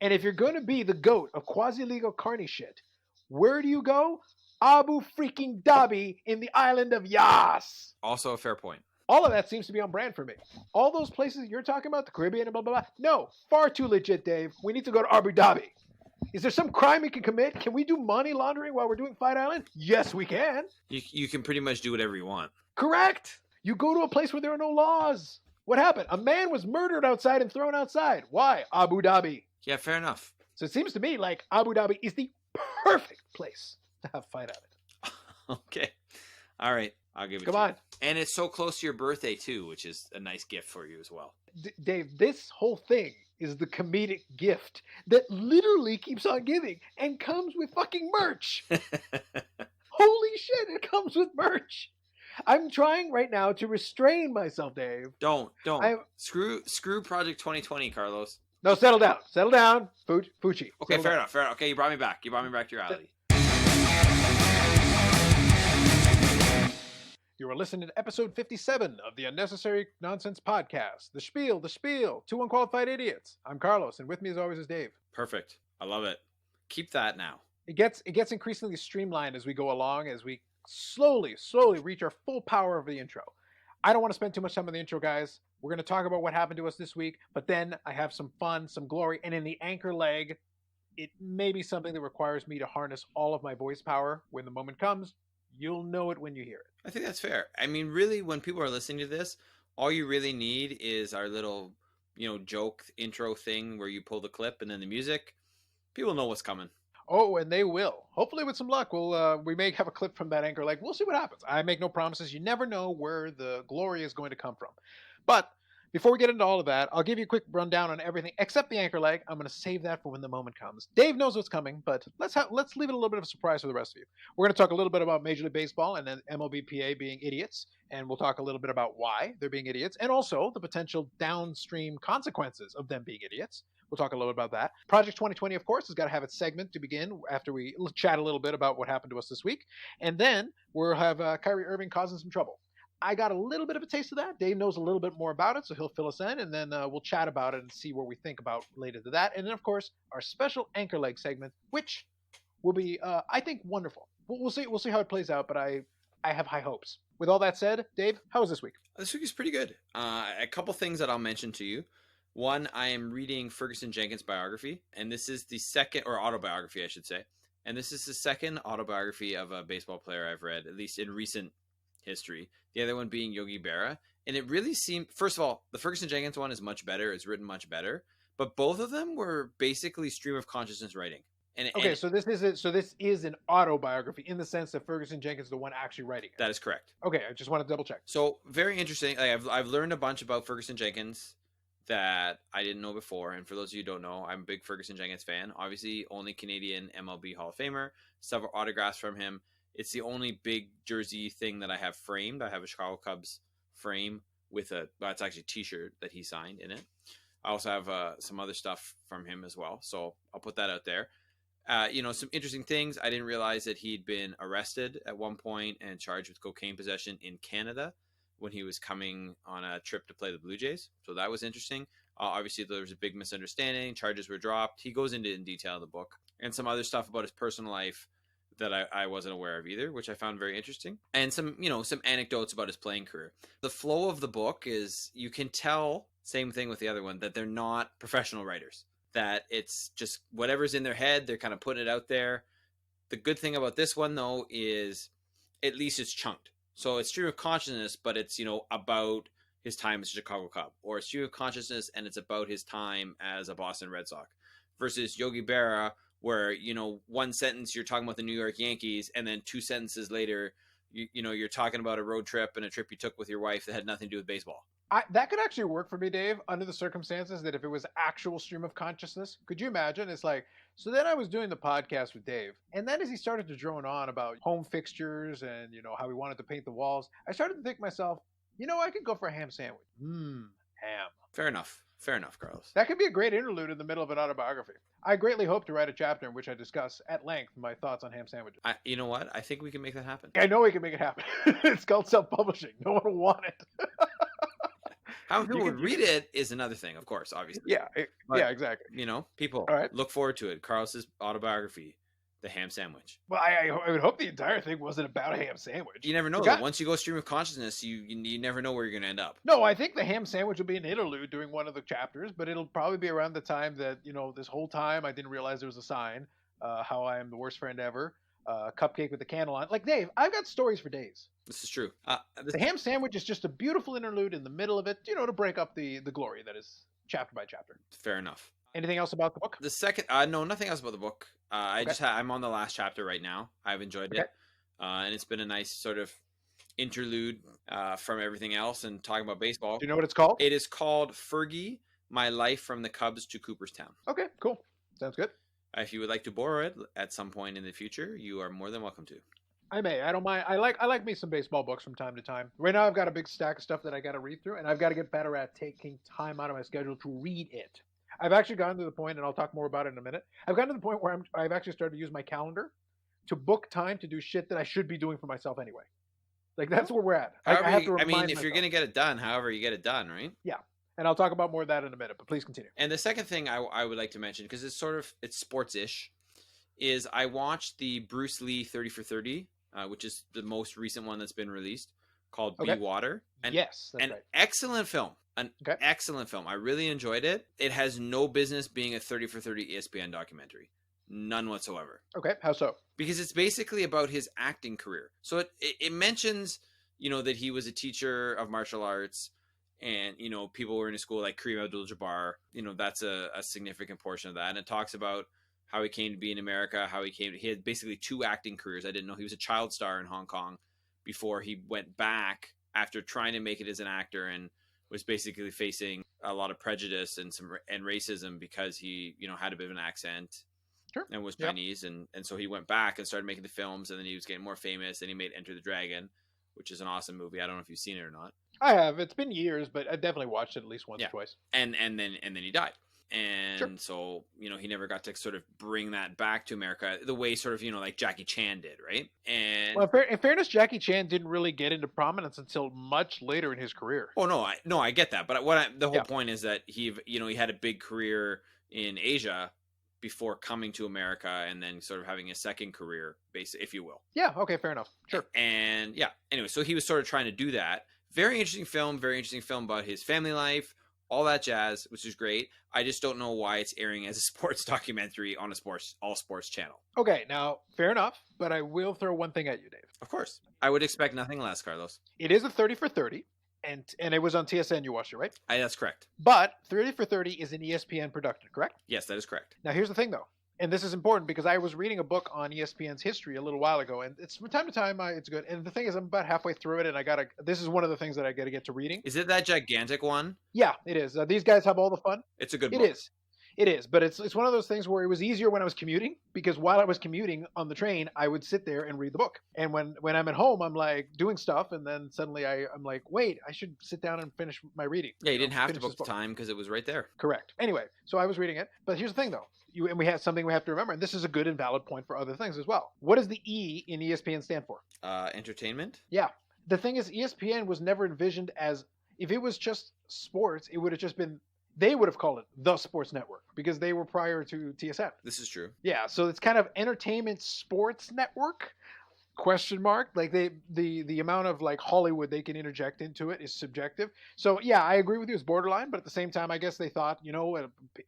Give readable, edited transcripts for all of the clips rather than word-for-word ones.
And if you're going to be the goat of quasi-legal carny shit, where do you go? Abu freaking Dhabi in the island of Yas. Also a fair point. All of that seems to be on brand for me. All those places you're talking about, the Caribbean and blah, blah, blah. No, far too legit, Dave. We need to go to Abu Dhabi. Is there some crime we can commit? Can we do money laundering while we're doing Fight Island? Yes, we can. You can pretty much do whatever you want. Correct. You go to a place where there are no laws. What happened? A man was murdered outside and thrown outside. Why? Abu Dhabi. Yeah, fair enough. So it seems to me like Abu Dhabi is the perfect place to have Fight Island. Okay. All right. I'll give it Come to on. you. And it's so close to your birthday, too, which is a nice gift for you as well. Dave, this whole thing is the comedic gift that literally keeps on giving and comes with fucking merch. Holy shit, it comes with merch. I'm trying right now to restrain myself, Dave. Don't. Screw Project 2020, Carlos. No, settle down. Settle down. Fucci. Okay, fair enough. Okay, you brought me back. You brought me back to reality. You are listening to episode 57 of the Unnecessary Nonsense Podcast. The spiel. Two unqualified idiots. I'm Carlos, and with me as always is Dave. Perfect. I love it. Keep that now. It gets increasingly streamlined as we go along, as we slowly reach our full power of the intro. I don't want to spend too much time on the intro, guys. We're going to talk about what happened to us this week, but then I have some fun, some glory, and in the anchor leg, it may be something that requires me to harness all of my voice power when the moment comes. You'll know it when you hear it. I think that's fair. I mean, really, when people are listening to this, all you really need is our little, joke intro thing where you pull the clip and then the music. People know what's coming. Oh, and they will. Hopefully, with some luck, we may have a clip from that anchor leg. We'll see what happens. I make no promises. You never know where the glory is going to come from. But before we get into all of that, I'll give you a quick rundown on everything except the anchor leg. I'm going to save that for when the moment comes. Dave knows what's coming, but let's leave it a little bit of a surprise for the rest of you. We're going to talk a little bit about Major League Baseball and then MLB being idiots, and we'll talk a little bit about why they're being idiots, and also the potential downstream consequences of them being idiots. We'll talk a little bit about that. Project 2020, of course, has got to have its segment to begin after we chat a little bit about what happened to us this week, and then we'll have Kyrie Irving causing some trouble. I got a little bit of a taste of that. Dave knows a little bit more about it, so he'll fill us in, and then we'll chat about it and see what we think about related to that. And then, of course, our special anchor leg segment, which will be, I think, wonderful. We'll see how it plays out, but I have high hopes. With all that said, Dave, how was this week? This week is pretty good. A couple things that I'll mention to you. One, I am reading Ferguson Jenkins' biography, and this is the second, or autobiography, I should say. And this is the second autobiography of a baseball player I've read, at least in recent history. The other one being Yogi Berra. And it really seemed, first of all, the Ferguson Jenkins one is much better. It's written much better. But both of them were basically stream of consciousness writing. So this is an autobiography in the sense that Ferguson Jenkins is the one actually writing it. That is correct. Okay, I just want to double check. So very interesting. I've learned a bunch about Ferguson Jenkins that I didn't know before. And for those of you who don't know, I'm a big Ferguson Jenkins fan. Obviously, only Canadian MLB Hall of Famer. Several autographs from him. It's the only big jersey thing that I have framed. I have a Chicago Cubs frame with it's actually a t-shirt that he signed in it. I also have some other stuff from him as well. So I'll put that out there. Some interesting things. I didn't realize that he'd been arrested at one point and charged with cocaine possession in Canada when he was coming on a trip to play the Blue Jays. So that was interesting. Obviously, there was a big misunderstanding. Charges were dropped. He goes into it in detail in the book. And some other stuff about his personal life that I wasn't aware of either, which I found very interesting. And some anecdotes about his playing career. The flow of the book is, you can tell, same thing with the other one, that they're not professional writers. That it's just whatever's in their head, they're kind of putting it out there. The good thing about this one, though, is at least it's chunked. So it's stream of consciousness, but it's, about his time as a Chicago Cub. Or it's stream of consciousness and it's about his time as a Boston Red Sox. Versus Yogi Berra, where, one sentence you're talking about the New York Yankees, and then two sentences later, you're talking about a road trip and a trip you took with your wife that had nothing to do with baseball. That could actually work for me, Dave, under the circumstances that if it was actual stream of consciousness. Could you imagine? It's like, so then I was doing the podcast with Dave, and then as he started to drone on about home fixtures and, how he wanted to paint the walls, I started to think to myself, I could go for a ham sandwich. Ham. Fair enough, Carlos. That could be a great interlude in the middle of an autobiography. I greatly hope to write a chapter in which I discuss at length my thoughts on ham sandwiches. You know what? I think we can make that happen. I know we can make it happen. It's called self-publishing. No one will want it. How people would you read can, it is another thing, of course, obviously. yeah, But yeah, exactly. people All right. look forward to it. Carlos's autobiography, The Ham Sandwich. Well, I would hope the entire thing wasn't about a ham sandwich. You never The know though. guy, Once you go stream of consciousness, you never know where you're gonna end up. no, I think the ham sandwich will be an interlude during one of the chapters, but it'll probably be around the time that this whole time I didn't realize there was a sign. How I am the worst friend ever. Cupcake with the candle on. Like Dave, I've got stories for days. This is true. The ham sandwich is just a beautiful interlude in the middle of it, to break up the glory that is chapter by chapter. Fair enough. Anything else about the book? The second, no, nothing else about the book. Okay. I'm on the last chapter right now. I've enjoyed Okay. it, and it's been a nice sort of interlude from everything else and talking about baseball. Do you know what it's called? It is called Fergie: My Life from the Cubs to Cooperstown. Okay, cool. Sounds good. If you would like to borrow it at some point in the future, you are more than welcome to. I may. I don't mind. I like me some baseball books from time to time. Right now, I've got a big stack of stuff that I got to read through, and I've got to get better at taking time out of my schedule to read it. I've actually gotten to the point, and I'll talk more about it in a minute. I've gotten to the point where I've actually started to use my calendar to book time to do shit that I should be doing for myself anyway. Like that's where we're at. However, I have to if remind you're myself. gonna get it done, however you get it done, right? Yeah, and I'll talk about more of that in a minute. But please continue. And the second thing I would like to mention, because it's sports-ish, is I watched the Bruce Lee 30 for 30, which is the most recent one that's been released, called Okay. Be Water. And Yes, that's an right. excellent film. An Okay. excellent film. I really enjoyed it. It has no business being a 30 for 30 ESPN documentary. None whatsoever. Okay, how so? Because it's basically about his acting career. So it mentions, that he was a teacher of martial arts, and people were in his school like Kareem Abdul-Jabbar. That's a significant portion of that. And it talks about how he came to be in America, he had basically 2 acting careers. I didn't know he was a child star in Hong Kong before he went back after trying to make it as an actor, and was basically facing a lot of prejudice and racism because he had a bit of an accent. Sure. And was Yep. Chinese, and so he went back and started making the films, and then he was getting more famous, and he made Enter the Dragon, which is an awesome movie. I don't know if you've seen it or not. I have. It's been years, but I definitely watched it at least once Yeah. or twice. And then he died. And Sure. so, he never got to sort of bring that back to America the way sort of, like Jackie Chan did, right? And Well, in fairness, Jackie Chan didn't really get into prominence until much later in his career. oh no, I get that. But the whole Yeah. point is that he had a big career in Asia before coming to America, and then sort of having a second career base, if you will. Yeah. Okay. Fair enough. Sure. And yeah, anyway, so he was sort of trying to do that. Very interesting film about his family life, all that jazz, which is great. I just don't know why it's airing as a sports documentary on a all sports channel. Okay. Now, fair enough, but I will throw one thing at you, Dave. Of course, I would expect nothing less, Carlos. It is a 30 for 30, and it was on TSN. You watched it, right? That's correct. But 30 for 30 is an ESPN production, correct? Yes, that is correct. Now, here's the thing, though. And this is important because I was reading a book on ESPN's history a little while ago, and it's from time to time it's good. And the thing is, I'm about halfway through it, and this is one of the things that I got to get to reading. Is it that gigantic one? Yeah, it is. These guys have all the fun. It's a good It book. is. It is, but it's one of those things where it was easier when I was commuting, because while I was commuting on the train, I would sit there and read the book. And when I'm at home, I'm like doing stuff, and then suddenly I'm like, wait, I should sit down and finish my reading. Yeah, you didn't have to finish book this the book. time because it was right there. Correct. Anyway, so I was reading it, but here's the thing, though. We have something we have to remember, and this is a good and valid point for other things as well. What does the E in ESPN stand for? Entertainment. Yeah. The thing is, ESPN was never envisioned as, if it was just sports, it would have just been, they would have called it the Sports Network because they were prior to TSN. This is true. Yeah, so it's kind of entertainment sports network, question mark. Like the amount of like Hollywood they can interject into it is subjective. So yeah, I agree with you, it's borderline, but at the same time, I guess they thought,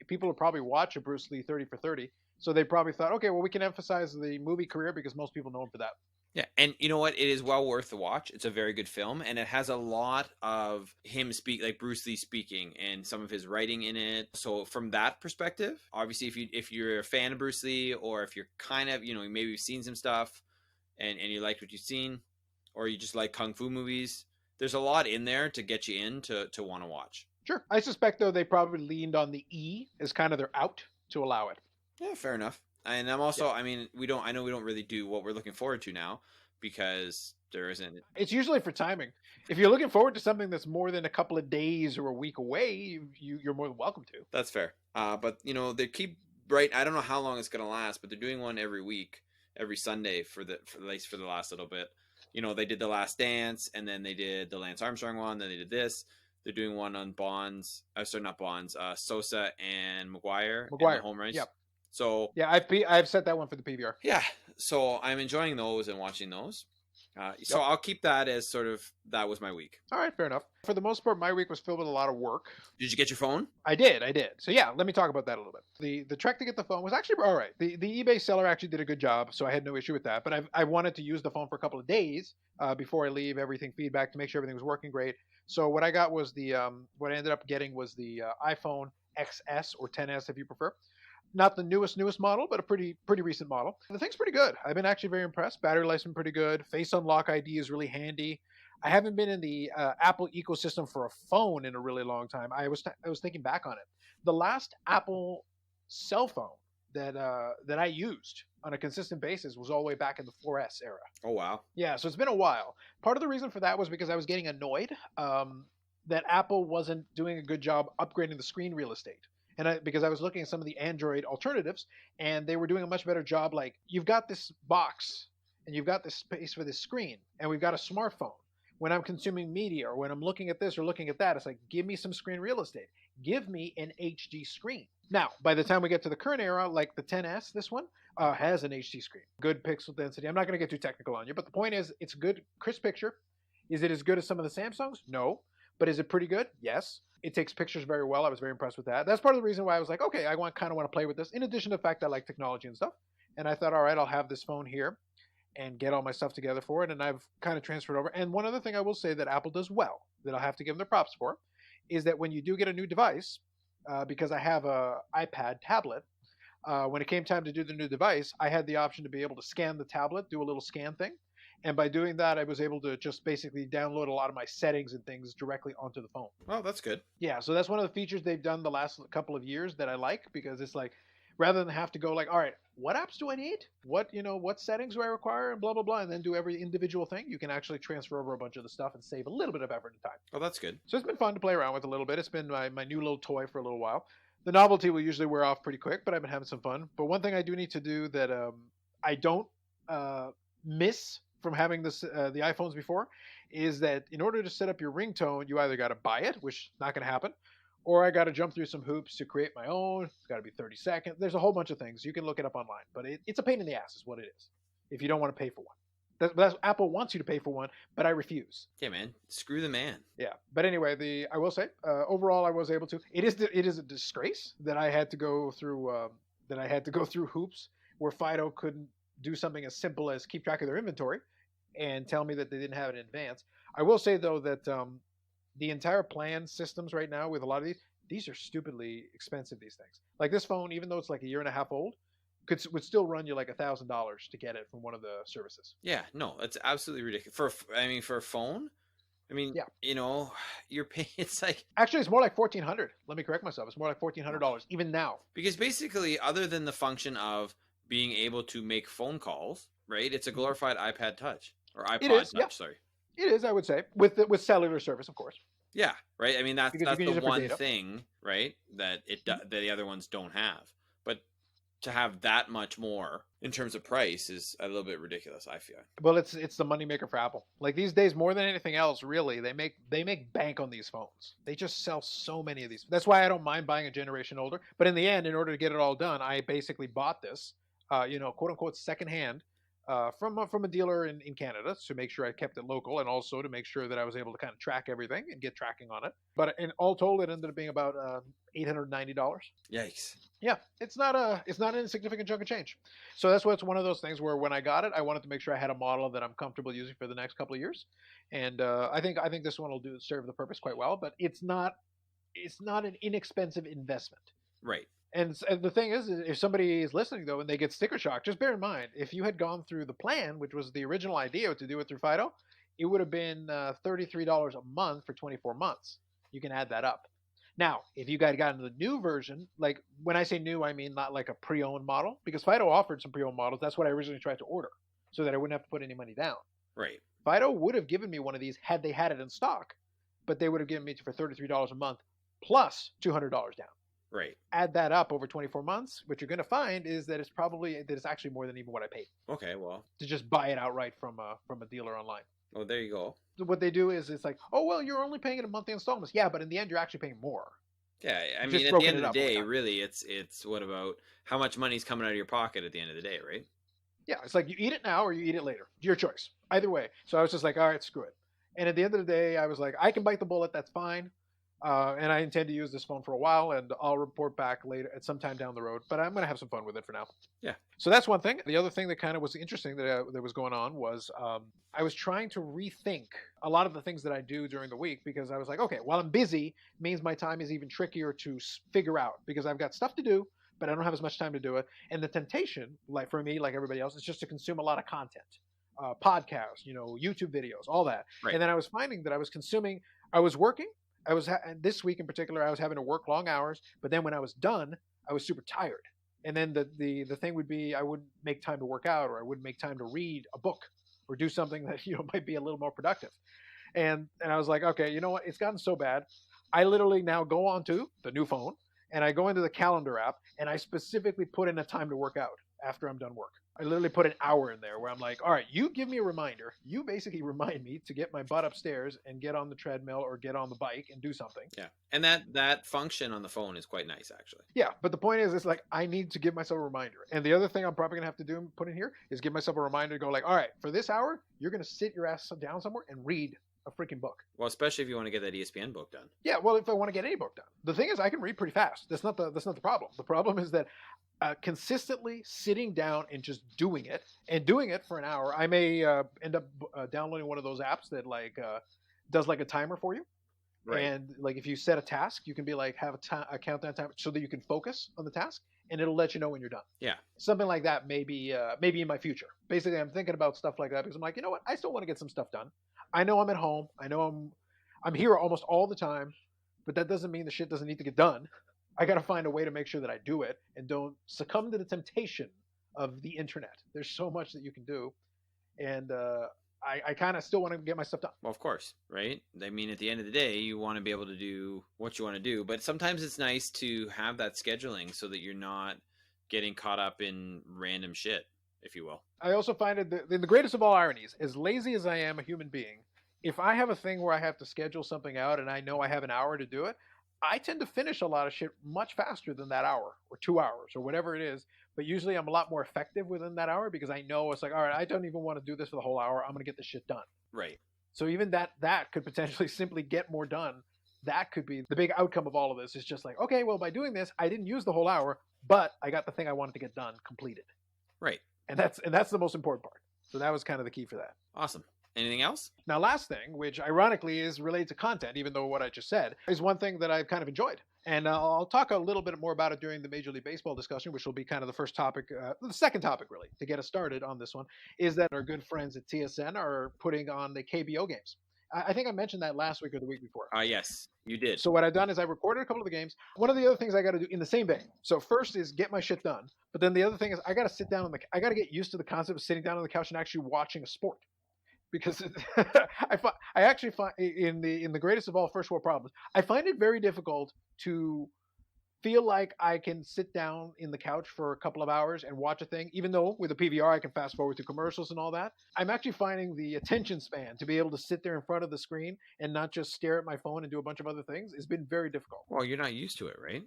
people would probably watch a Bruce Lee 30 for 30. So they probably thought, okay, well, we can emphasize the movie career because most people know him for that. Yeah, and you know what? It is well worth the watch. It's a very good film, and it has a lot of him like Bruce Lee speaking, and some of his writing in it. So from that perspective, obviously, if you're a fan of Bruce Lee, or if you're kind of maybe you've seen some stuff, and you liked what you've seen, or you just like kung fu movies, there's a lot in there to get you in to want to watch. Sure. I suspect though they probably leaned on the E as kind of their out to allow it. Yeah, fair enough. And I'm also, I know we don't really do what we're looking forward to now because there isn't. It's usually for timing. If you're looking forward to something that's more than a couple of days or a week away, you're more than welcome to. That's fair. But they keep I don't know how long it's gonna last, but they're doing one every week, every Sunday for the last little bit. They did The Last Dance, and then they did the Lance Armstrong one, then they did this. They're doing one on Bonds. Sorry, not Bonds. Sosa and McGuire in the McGuire. home race. Yep. So yeah, I've set that one for the PVR. yeah, so I'm enjoying those and watching those. So Yep. I'll keep that as sort of that was my week. All right, fair enough. For the most part, my week was filled with a lot of work. Did you get your phone? I did. So yeah, let me talk about that a little bit. The trek to get the phone was actually all right. The eBay seller actually did a good job, so I had no issue with that. But I wanted to use the phone for a couple of days before I leave everything feedback to make sure everything was working great. So what I got was what I ended up getting was the iPhone XS or 10s if you prefer. Not the newest model, but a pretty recent model. The thing's pretty good. I've been actually very impressed. Battery life's been pretty good. Face Unlock ID is really handy. I haven't been in the Apple ecosystem for a phone in a really long time. I was thinking back on it. The last Apple cell phone that I used on a consistent basis was all the way back in the 4S era. Oh wow. Yeah, so it's been a while. Part of the reason for that was because I was getting annoyed that Apple wasn't doing a good job upgrading the screen real estate. And because I was looking at some of the Android alternatives, and they were doing a much better job. Like, you've got this box, and you've got this space for this screen, and we've got a smartphone. When I'm consuming media, or when I'm looking at this or looking at that, it's like, give me some screen real estate. Give me an HD screen. Now, by the time we get to the current era, like the 10S, this one has an HD screen. Good pixel density. I'm not going to get too technical on you, but the point is, it's a good, crisp picture. Is it as good as some of the Samsungs? No. But is it pretty good? Yes. It takes pictures very well. I was very impressed with that. That's part of the reason why I was like, okay, I kind of want to play with this. In addition to the fact that I like technology and stuff. And I thought, all right, I'll have this phone here and get all my stuff together for it. And I've kind of transferred over. And one other thing I will say that Apple does well, that I'll have to give them their props for, is that when you do get a new device, because I have a iPad tablet, when it came time to do the new device, I had the option to be able to scan the tablet, do a little scan thing. And by doing that, I was able to just basically download a lot of my settings and things directly onto the phone. Oh, that's good. Yeah, so that's one of the features they've done the last couple of years that I like, because it's like, rather than have to go like, all right, what apps do I need? What settings do I require? And blah, blah, blah, and then do every individual thing. You can actually transfer over a bunch of the stuff and save a little bit of effort and time. Oh, that's good. So it's been fun to play around with a little bit. It's been my new little toy for a little while. The novelty will usually wear off pretty quick, but I've been having some fun. But one thing I do need to do that I don't miss from having the iPhones before is that in order to set up your ringtone, you either got to buy it, which is not going to happen, or I got to jump through some hoops to create my own. It's got to be 30 seconds. There's a whole bunch of things. You can look it up online, but it's a pain in the ass is what it is if you don't want to pay for one. That's Apple wants you to pay for one, but I refuse. Yeah, man. Screw the man. Yeah. But anyway, I will say, overall, I was able to. It is a disgrace that I had to go through hoops where Fido couldn't do something as simple as keep track of their inventory and tell me that they didn't have it in advance. I will say, though, that the entire plan systems right now with a lot of these are stupidly expensive, these things. Like this phone, even though it's like a year and a half old, would still run you like $1,000 to get it from one of the services. Yeah, no, it's absolutely ridiculous. For a phone, yeah. You're paying. It's like actually, it's more like $1,400. Let me correct myself. It's more like $1,400 even now. Because basically, other than the function of being able to make phone calls, right? It's a glorified iPad Touch or iPod Touch. Yeah. Sorry, it is. I would say with cellular service, of course. Yeah, right. I mean, that's the one thing, right? That the other ones don't have. But to have that much more in terms of price is a little bit ridiculous, I feel. Well, it's the moneymaker for Apple. Like these days, more than anything else, really, they make bank on these phones. They just sell so many of these. That's why I don't mind buying a generation older. But in the end, in order to get it all done, I basically bought this, quote unquote, secondhand. From a dealer in Canada to make sure I kept it local, and also to make sure that I was able to kind of track everything and get tracking on it. But in all told, it ended up being about $890. Yikes! Yeah, it's not an insignificant chunk of change. So that's why it's one of those things where when I got it, I wanted to make sure I had a model that I'm comfortable using for the next couple of years, and I think this one will serve the purpose quite well. But it's not an inexpensive investment. Right. And the thing is, if somebody is listening, though, and they get sticker shock, just bear in mind, if you had gone through the plan, which was the original idea to do it through Fido, it would have been $33 a month for 24 months. You can add that up. Now, if you guys got into the new version, like when I say new, I mean not like a pre-owned model, because Fido offered some pre-owned models. That's what I originally tried to order, so that I wouldn't have to put any money down. Right. Fido would have given me one of these had they had it in stock, but they would have given me for $33 a month plus $200 down. Right. Add that up over 24 months. What you're going to find is that it's actually more than even what I paid. Okay, well, to just buy it outright from a dealer online. Oh, there you go. what they do is it's like, oh, well, you're only paying it in monthly installments. Yeah, but in the end, you're actually paying more. Yeah, I You've mean, just at the broken end it of the up over day, time. really, it's what about how much money's coming out of your pocket at the end of the day, right? Yeah, it's like you eat it now or you eat it later. Your choice. Either way. So I was just like, all right, screw it. And at the end of the day, I was like, I can bite the bullet. That's fine. And I intend to use this phone for a while, and I'll report back later at some time down the road. But I'm going to have some fun with it for now. Yeah. So that's one thing. The other thing that kind of was interesting that was going on was I was trying to rethink a lot of the things that I do during the week, because I was like, okay, while I'm busy means my time is even trickier to figure out, because I've got stuff to do, but I don't have as much time to do it. And the temptation, like for me, like everybody else, is just to consume a lot of content, podcasts, YouTube videos, all that. Right. And then I was finding that I was working. This week in particular, I was having to work long hours, but then when I was done, I was super tired. And then the thing would be, I wouldn't make time to work out, or I wouldn't make time to read a book or do something that might be a little more productive. And I was like, okay, you know what? It's gotten so bad. I literally now go onto the new phone and I go into the calendar app and I specifically put in a time to work out after I'm done work. I literally put an hour in there where I'm like, all right, you give me a reminder. You basically remind me to get my butt upstairs and get on the treadmill or get on the bike and do something. Yeah. And that function on the phone is quite nice, actually. Yeah. But the point is, it's like, I need to give myself a reminder. And the other thing I'm probably going to have to do, put in here, is give myself a reminder to go like, all right, for this hour, you're going to sit your ass down somewhere and read a freaking book. Well, especially if you want to get that ESPN book done. Yeah, well, if I want to get any book done. The thing is, I can read pretty fast. That's not the problem. The problem is that consistently sitting down and just doing it for an hour, I may end up downloading one of those apps that does like a timer for you. Right. And like if you set a task, you can be like have a countdown timer so that you can focus on the task, and it'll let you know when you're done. Yeah. Something like that maybe in my future. Basically, I'm thinking about stuff like that because I'm like, you know what? I still want to get some stuff done. I know I'm at home. I know I'm here almost all the time, but that doesn't mean the shit doesn't need to get done. I got to find a way to make sure that I do it and don't succumb to the temptation of the internet. There's so much that you can do, and I kind of still want to get my stuff done. Well, of course, right? I mean, at the end of the day, you want to be able to do what you want to do, but sometimes it's nice to have that scheduling so that you're not getting caught up in random shit, if you will. I also find it the greatest of all ironies, as lazy as I am a human being, if I have a thing where I have to schedule something out and I know I have an hour to do it, I tend to finish a lot of shit much faster than that hour or 2 hours or whatever it is. But usually I'm a lot more effective within that hour because I know it's like, all right, I don't even want to do this for the whole hour. I'm going to get this shit done. Right. So even that could potentially simply get more done. That could be the big outcome of all of this. Is just like, okay, well, by doing this, I didn't use the whole hour, but I got the thing I wanted to get done completed. Right. And that's the most important part. So that was kind of the key for that. Awesome. Anything else? Now, last thing, which ironically is related to content, even though what I just said, is one thing that I've kind of enjoyed. And I'll talk a little bit more about it during the Major League Baseball discussion, which will be kind of the first topic, the second topic really, to get us started on this one, is that our good friends at TSN are putting on the KBO games. I think I mentioned that last week or the week before. Yes, you did. So what I've done is I recorded a couple of the games. One of the other things I got to do in the same vein. So first is get my shit done. But then the other thing is I got to sit down I got to get used to the concept of sitting down on the couch and actually watching a sport. Because I actually find in the greatest of all first world problems, I find it very difficult to feel like I can sit down in the couch for a couple of hours and watch a thing, even though with a PVR I can fast forward through commercials and all that. I'm actually finding the attention span to be able to sit there in front of the screen and not just stare at my phone and do a bunch of other things has been very difficult. Well, you're not used to it, right?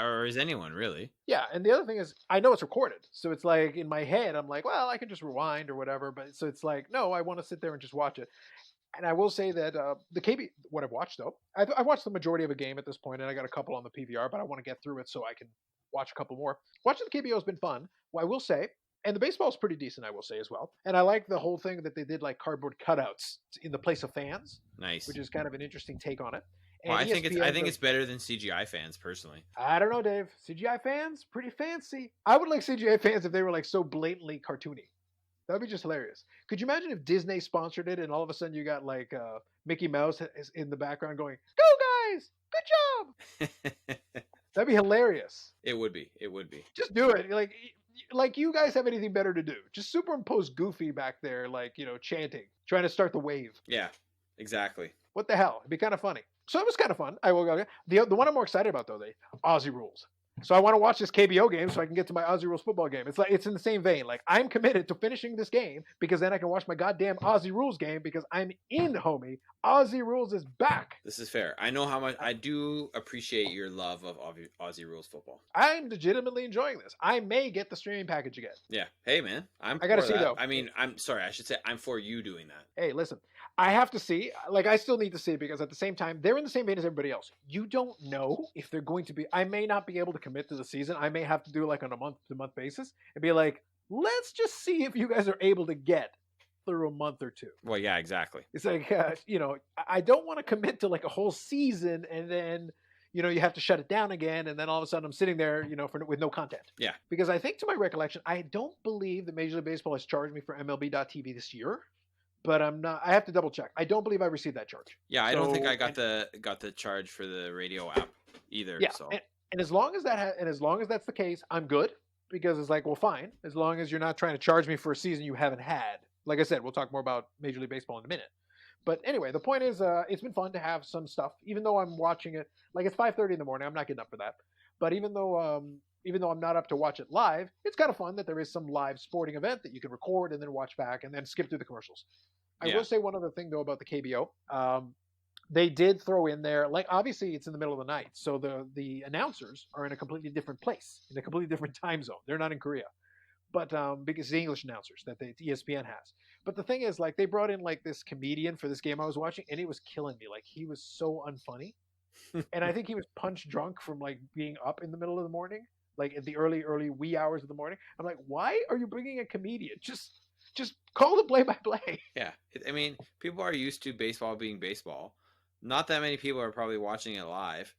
Or is anyone really? Yeah, and the other thing is I know it's recorded. So it's like in my head, I'm like, well, I can just rewind or whatever. But so it's like, no, I want to sit there and just watch it. And I will say that the KB, what I've watched though, I've watched the majority of a game at this point, and I got a couple on the PVR, but I want to get through it so I can watch a couple more. Watching the KBO has been fun. Well, I will say, and the baseball is pretty decent, I will say as well. And I like the whole thing that they did like cardboard cutouts in the place of fans. Nice. Which is kind of an interesting take on it. Well, I think it's better than CGI fans personally. I don't know, Dave. CGI fans, pretty fancy. I would like CGI fans if they were like so blatantly cartoony. That would be just hilarious. Could you imagine if Disney sponsored it and all of a sudden you got like Mickey Mouse is in the background going, "Go guys, good job." That'd be hilarious. It would be. It would be. Just do it. Like you guys have anything better to do? Just superimpose Goofy back there, like chanting, trying to start the wave. Yeah, exactly. What the hell? It'd be kind of funny. So it was kind of fun. I will go. The one I'm more excited about though, Aussie Rules. So I want to watch this KBO game so I can get to my Aussie Rules football game. It's like it's in the same vein. Like I'm committed to finishing this game because then I can watch my goddamn Aussie Rules game because I'm in, homie. Aussie Rules is back. This is fair. I know how much I do appreciate your love of Aussie Rules football. I'm legitimately enjoying this. I may get the streaming package again. Yeah. Hey, man. I gotta see, though. I mean, I'm sorry. I should say I'm for you doing that. Hey, listen. I have to see. Like, I still need to see because at the same time, they're in the same vein as everybody else. You don't know if they're going to be. I may not be able to commit to the season. I may have to do like on a month-to-month basis and be like, let's just see if you guys are able to get through a month or two. Well, yeah, exactly. It's like, I don't want to commit to like a whole season and then, you have to shut it down again. And then all of a sudden I'm sitting there, with no content. Yeah. Because I think to my recollection, I don't believe that Major League Baseball has charged me for MLB.TV this year. But I have to double check. I don't believe I received that charge. Yeah, I don't think I got the charge for the radio app either. Yeah, so. and as long as that's the case, I'm good because it's like, well, fine, as long as you're not trying to charge me for a season you haven't had. Like I said, we'll talk more about Major League Baseball in a minute. But anyway, the point is, it's been fun to have some stuff, even though I'm watching it. Like it's 5:30 in the morning. I'm not getting up for that. But even though I'm not up to watch it live, it's kind of fun that there is some live sporting event that you can record and then watch back and then skip through the commercials. I will say one other thing though about the KBO. They did throw in there, like obviously it's in the middle of the night, so the announcers are in a completely different place, in a completely different time zone. They're not in Korea, but because the English announcers that the ESPN has. But the thing is, like they brought in like this comedian for this game I was watching, and he was killing me. Like he was so unfunny, and I think he was punch drunk from like being up in the middle of the morning, like at the early wee hours of the morning. I'm like, why are you bringing a comedian? Just call the play-by-play. Yeah. I mean, people are used to baseball being baseball. Not that many people are probably watching it live.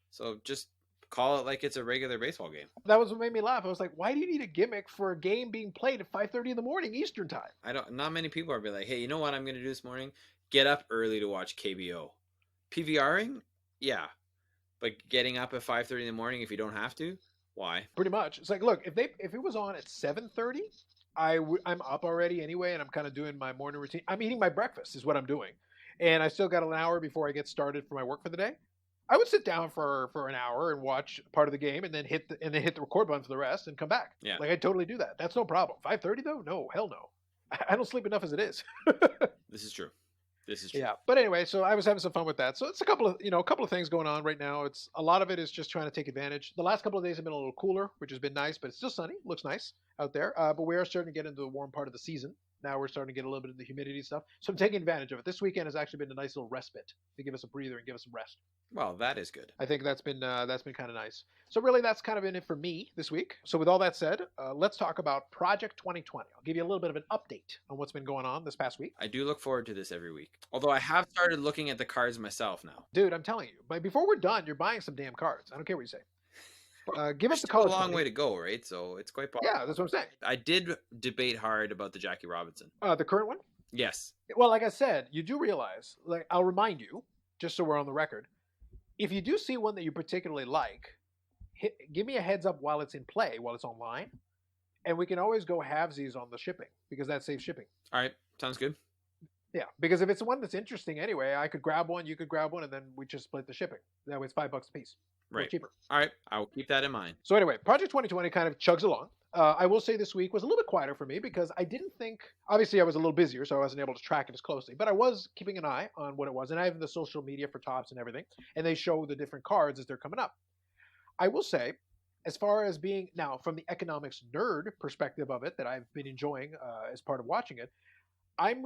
So just call it like it's a regular baseball game. That was what made me laugh. I was like, why do you need a gimmick for a game being played at 5:30 in the morning Eastern time? Not many people are be like, hey, you know what I'm going to do this morning? Get up early to watch KBO. PVRing? Yeah. But getting up at 5:30 in the morning if you don't have to? Why? Pretty much. It's like, look, if it was on at 7:30, I'm up already anyway, and I'm kind of doing my morning routine. I'm eating my breakfast is what I'm doing, and I still got an hour before I get started for my work for the day. I would sit down for an hour and watch part of the game, and then hit the record button for the rest, and come back. Yeah, like I totally do that. That's no problem. 5:30 though, no, hell no. I don't sleep enough as it is. This is true. This is true. Yeah, but anyway, so I was having some fun with that. So it's a couple of things going on right now. It's a lot of it is just trying to take advantage. The last couple of days have been a little cooler, which has been nice, but it's still sunny. Looks nice out there. But we are starting to get into the warm part of the season. Now we're starting to get a little bit of the humidity stuff. So I'm taking advantage of it. This weekend has actually been a nice little respite to give us a breather and give us some rest. Well, that is good. I think that's been kind of nice. So really, that's kind of been it for me this week. So with all that said, let's talk about Project 2020. I'll give you a little bit of an update on what's been going on this past week. I do look forward to this every week. Although I have started looking at the cards myself now. Dude, I'm telling you, but before we're done, you're buying some damn cards. I don't care what you say. Give us the call. A long money. way to go, right? So it's quite possible. Yeah, that's what I'm saying. I did debate hard about the Jackie Robinson. The current one? Yes. Well, like I said, you do realize, like I'll remind you, just so we're on the record, if you do see one that you particularly like, give me a heads up while it's in play, while it's online, and we can always go halvesies on the shipping because that saves shipping. All right, sounds good. Yeah, because if it's one that's interesting anyway, I could grab one, you could grab one, and then we just split the shipping. That way it's $5 a piece. Right. Cheaper. All right, I will keep that in mind. So anyway, Project 2020 kind of chugs along. I will say this week was a little bit quieter for me because I didn't think, obviously I was a little busier, so I wasn't able to track it as closely, but I was keeping an eye on what it was, and I have the social media for Topps and everything, and they show the different cards as they're coming up. I will say, as far as being, now from the economics nerd perspective of it that I've been enjoying as part of watching it, I'm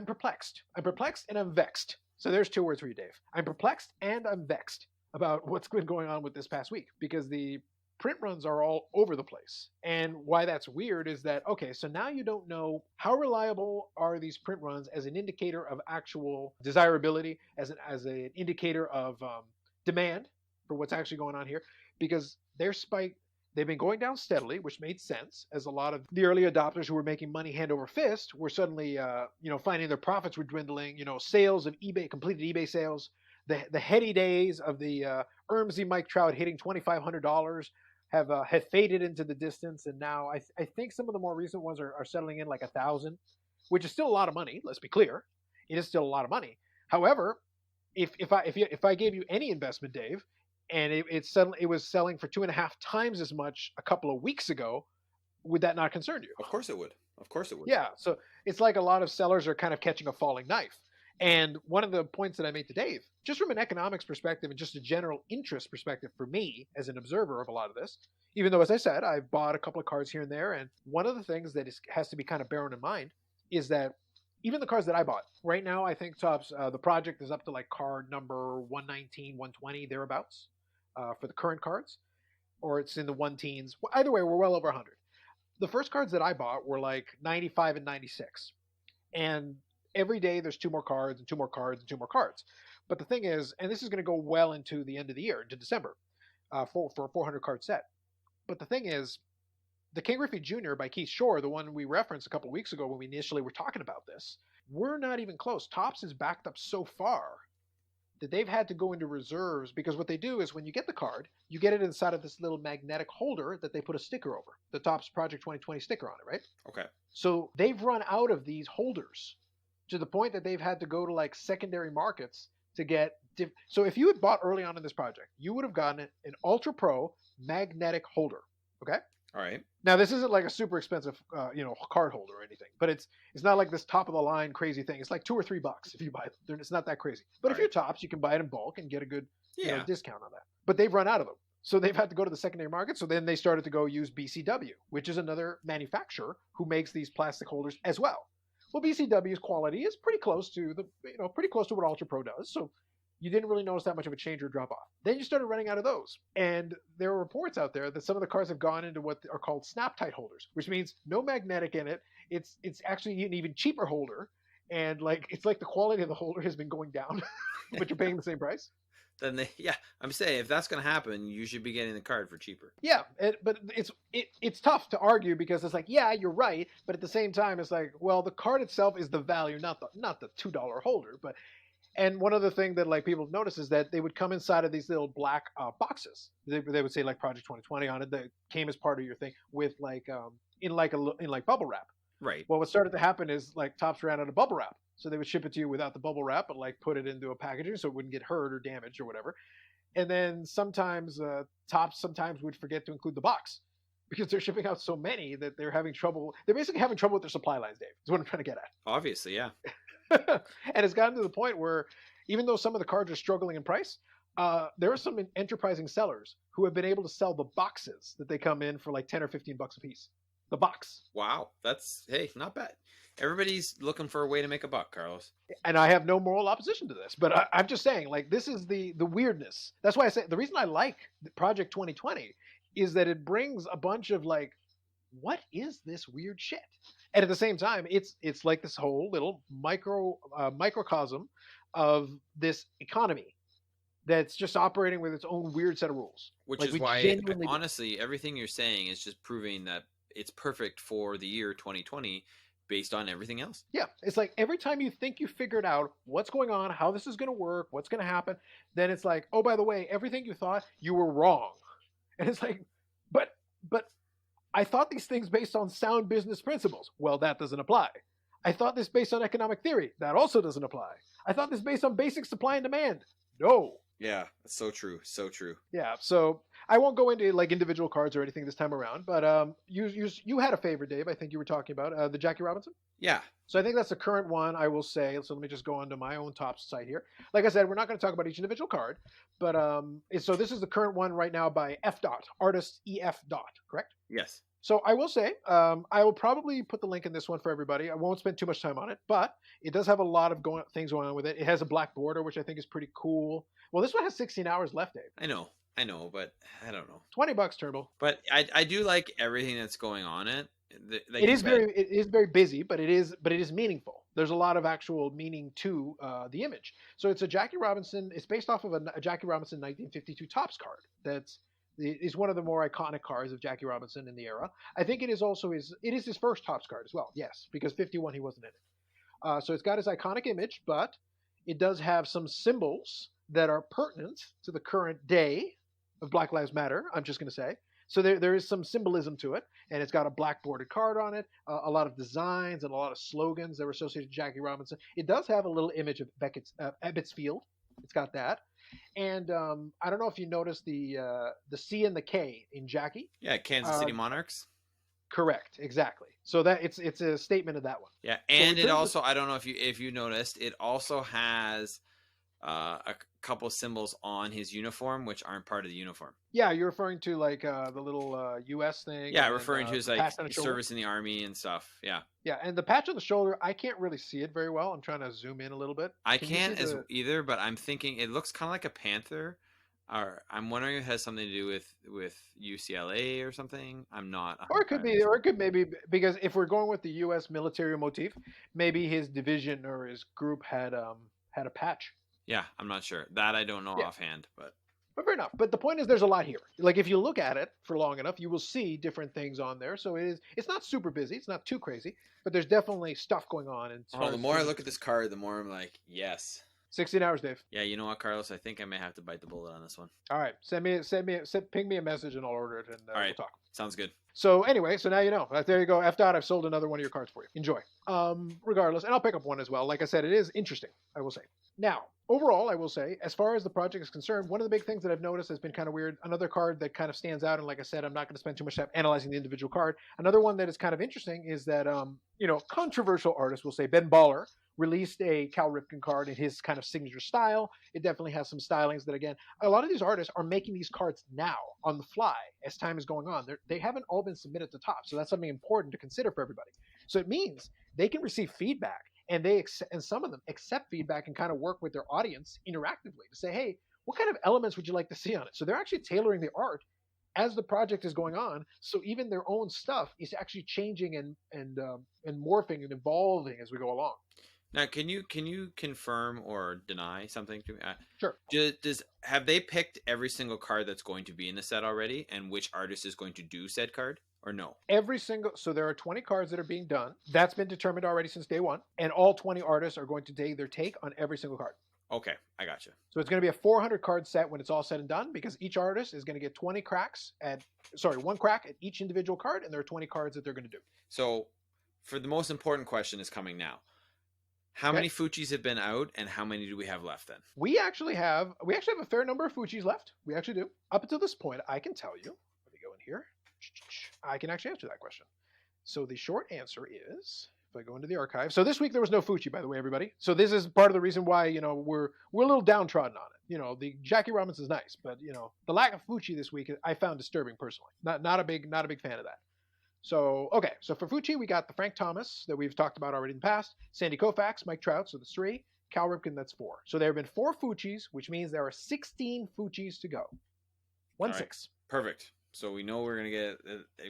perplexed. I'm perplexed and I'm vexed. So there's 2 words for you, Dave. I'm perplexed and I'm vexed about what's been going on with this past week because the print runs are all over the place. And why that's weird is that, okay, so now you don't know how reliable are these print runs as an indicator of actual desirability, as an indicator of demand for what's actually going on here, because their spike, they've been going down steadily, which made sense, as a lot of the early adopters who were making money hand over fist were suddenly, finding their profits were dwindling. Sales of eBay, completed eBay sales, the heady days of the Ermsey Mike Trout hitting $2,500 have faded into the distance, and now I think some of the more recent ones are settling in like 1,000, which is still a lot of money. Let's be clear, it is still a lot of money. However, if I gave you any investment, Dave, and it was selling for 2.5 times as much a couple of weeks ago. Would that not concern you? Of course it would. Of course it would. Yeah. So it's like a lot of sellers are kind of catching a falling knife. And one of the points that I made to Dave, just from an economics perspective and just a general interest perspective for me as an observer of a lot of this, even though, as I said, I've bought a couple of cards here and there. And one of the things that has to be kind of borne in mind is that even the cards that I bought right now, I think tops the project is up to like card number 119, 120, thereabouts for the current cards, or it's in the one teens. Either way, we're well over 100. The first cards that I bought were like 95 and 96. And every day there's 2 more cards and 2 more cards and 2 more cards. But the thing is, and this is going to go well into the end of the year, into December, for a 400 card set. But the thing is, the King Griffey Jr. by Keith Shore, the one we referenced a couple of weeks ago when we initially were talking about this, we're not even close. Topps is backed up so far that they've had to go into reserves, because what they do is when you get the card, you get it inside of this little magnetic holder that they put a sticker over, the Topps Project 2020 sticker on it, right? Okay. So they've run out of these holders to the point that they've had to go to like secondary markets to get. So if you had bought early on in this project, you would have gotten an Ultra Pro magnetic holder. Okay. All right. Now this isn't like a super expensive, card holder or anything, but it's not like this top of the line crazy thing. It's like $2 or $3 if you buy them. It's not that crazy. But if you're Topps, you can buy it in bulk and get a good discount on that. But they've run out of them. So they've had to go to the secondary market. So then they started to go use BCW, which is another manufacturer who makes these plastic holders as well. Well, BCW's quality is pretty close to what Ultra Pro does. So you didn't really notice that much of a change or drop off. Then you started running out of those. And there are reports out there that some of the cards have gone into what are called snap tight holders, which means no magnetic in it. It's actually an even cheaper holder. And it's like the quality of the holder has been going down, but you're paying the same price. Then I'm saying if that's going to happen, you should be getting the card for cheaper. Yeah, but it's tough to argue because it's like, yeah, you're right, but at the same time, it's like, well, the card itself is the value, not the $2 holder. And one other thing that like people notice is that they would come inside of these little black boxes. They would say like Project 2020 on it that came as part of your thing with in bubble wrap. Right. Well, what started to happen is like Topps ran out of bubble wrap. So they would ship it to you without the bubble wrap, but like put it into a packaging so it wouldn't get hurt or damaged or whatever. And then sometimes Topps would forget to include the box because they're shipping out so many that they're having trouble. They're basically having trouble with their supply lines, Dave, is what I'm trying to get at. Obviously, yeah. And it's gotten to the point where even though some of the cards are struggling in price, there are some enterprising sellers who have been able to sell the boxes that they come in for like $10 or $15 a piece. The box. Wow. That's, hey, not bad. Everybody's looking for a way to make a buck, Carlos. And I have no moral opposition to this, but I'm just saying, like, this is the weirdness. That's why I say the reason I like Project 2020 is that it brings a bunch of like, what is this weird shit? And at the same time, it's like this whole little microcosm of this economy that's just operating with its own weird set of rules. Which is why, honestly, everything you're saying is just proving that it's perfect for the year 2020 based on everything else. Yeah. It's like every time you think you figured out what's going on, how this is going to work, what's going to happen, then it's like, oh, by the way, everything you thought, you were wrong. And it's like, but I thought these things based on sound business principles. Well, that doesn't apply. I thought this based on economic theory. That also doesn't apply. I thought this based on basic supply and demand. No. Yeah, that's so true. So true. Yeah, so I won't go into like individual cards or anything this time around, but you had a favorite, Dave. I think you were talking about the Jackie Robinson. Yeah. So I think that's the current one, I will say. So let me just go onto my own Topps site here. Like I said, we're not going to talk about each individual card, but so this is the current one right now by F. Artist EF. Correct? Yes. So I will say, I will probably put the link in this one for everybody. I won't spend too much time on it, but it does have a lot of things going on with it. It has a black border, which I think is pretty cool. Well, this one has 16 hours left, Dave. I know, but I don't know. $20, Turbo. But I do like everything that's going on it. It is very busy, but it is meaningful. There's a lot of actual meaning to the image. So it's a Jackie Robinson. It's based off of a Jackie Robinson 1952 Topps card. Is one of the more iconic cards of Jackie Robinson in the era. I think it is also his first Topps card as well. Yes, because 51 he wasn't in it. So it's got his iconic image, but it does have some symbols that are pertinent to the current day of Black Lives Matter. I'm just going to say. So there is some symbolism to it, and it's got a black bordered card on it, a lot of designs and a lot of slogans that were associated with Jackie Robinson. It does have a little image of Ebbets Field. It's got that. And I don't know if you noticed the C and the K in Jackie. Yeah, Kansas City Monarchs. Correct, exactly. So that it's a statement of that one. Yeah, So and it also, I don't know if you noticed, it also has a couple symbols on his uniform which aren't part of the uniform. Yeah, you're referring to like the little US thing. Yeah, and referring then, to his the like patch on the shoulder. service in the army and stuff. Yeah. Yeah, and the patch on the shoulder, I can't really see it very well. I'm trying to zoom in a little bit. I Can you can't see as the... either, but I'm thinking it looks kind of like a panther. Or I'm wondering if it has something to do with UCLA or something. I'm not. Or it could 100% be, or it could maybe, because if we're going with the U.S. military motif, maybe his division or his group had a patch. Yeah, I'm not sure. That I don't know Yeah. offhand, but But fair enough. But the point is, there's a lot here. Like if you look at it for long enough, you will see different things on there. So it's not super busy. It's not too crazy, but there's definitely stuff going on. And the more I look at this card, the more I'm like, yes. 16 hours, Dave. Yeah, you know what, Carlos? I think I may have to bite the bullet on this one. All right, ping me a message and I'll order it, and All right. we'll talk. Sounds good. So anyway, so now you know. There you go. I've sold another one of your cards for you. Enjoy. Regardless, and I'll pick up one as well. Like I said, it is interesting, I will say. Now, overall, I will say, as far as the project is concerned, one of the big things that I've noticed has been kind of weird. Another card that kind of stands out, and like I said, I'm not going to spend too much time analyzing the individual card. Another one that is kind of interesting is that, controversial artists will say Ben Baller released a Cal Ripken card in his kind of signature style. It definitely has some stylings that, again, a lot of these artists are making these cards now on the fly as time is going on. They haven't all been submitted to top, so that's something important to consider for everybody. So it means they can receive feedback, and some of them accept feedback and kind of work with their audience interactively to say, hey, what kind of elements would you like to see on it? So they're actually tailoring the art as the project is going on, so even their own stuff is actually changing and morphing and evolving as we go along. Now, can you confirm or deny something to me? Sure. Have they picked every single card that's going to be in the set already, and which artist is going to do said card, or no? So there are 20 cards that are being done. That's been determined already since day one, and all 20 artists are going to take their take on every single card. Okay, I got you. So it's going to be a 400 card set when it's all said and done, because each artist is going to get one crack at each individual card, and there are 20 cards that they're going to do. So, for the most important question is coming now. How many Fuchis have been out, and how many do we have left then? We actually have a fair number of Fuchis left. We actually do. Up until this point, I can tell you. Let me go in here. I can actually answer that question. So the short answer is, if I go into the archive. So this week there was no Fuchi, by the way, everybody. So this is part of the reason why we're a little downtrodden on it. The Jackie Robinson is nice, but the lack of Fuchi this week I found disturbing personally. Not a big fan of that. So, okay. So for Fuchi, we got the Frank Thomas that we've talked about already in the past, Sandy Koufax, Mike Trout, so that's 3, Cal Ripken, that's 4. So there have been 4 Fuchis, which means there are 16 Fuchis to go. 1-6. Right. Perfect. So we know we're going to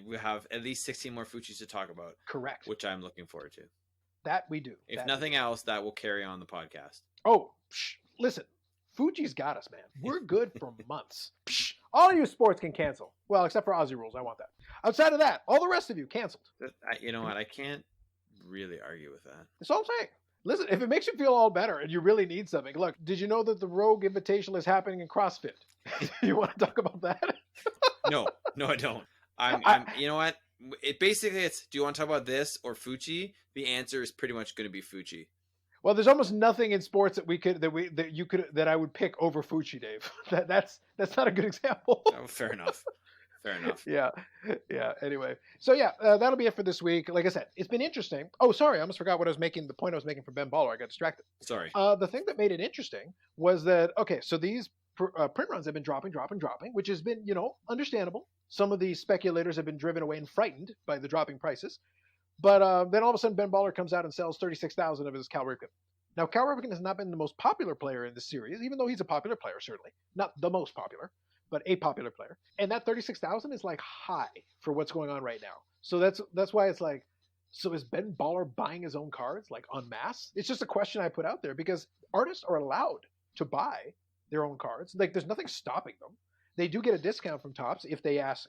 we have at least 16 more Fuchis to talk about. Correct. Which I'm looking forward to. That we do. If nothing else, that will carry on the podcast. Oh, listen. Fuji's got us, man. We're good for months. All of you sports can cancel. Well, except for Aussie rules. I want that. Outside of that, all the rest of you canceled. You know what? I can't really argue with that. That's all I'm saying. Listen, if it makes you feel all better and you really need something, look, did you know that the Rogue Invitational is happening in CrossFit? You want to talk about that? No, I don't. You know what? It's, do you want to talk about this or Fuchi? The answer is pretty much going to be Fuchi. Well, there's almost nothing in sports that I would pick over Fuchi, Dave. That's not a good example. Oh, fair enough. Yeah. Anyway, so that'll be it for this week. Like I said, it's been interesting. Oh, sorry, I almost forgot the point I was making for Ben Baller. I got distracted. Sorry. The thing that made it interesting was that so these print runs have been dropping, which has been understandable. Some of the speculators have been driven away and frightened by the dropping prices. But then all of a sudden, Ben Baller comes out and sells 36,000 of his Cal Ripken. Now, Cal Ripken has not been the most popular player in this series, even though he's a popular player, certainly. Not the most popular, but a popular player. And that 36,000 is like high for what's going on right now. So that's why it's like, so is Ben Baller buying his own cards, like en masse? It's just a question I put out there because artists are allowed to buy their own cards. Like, there's nothing stopping them. They do get a discount from Topps if they ask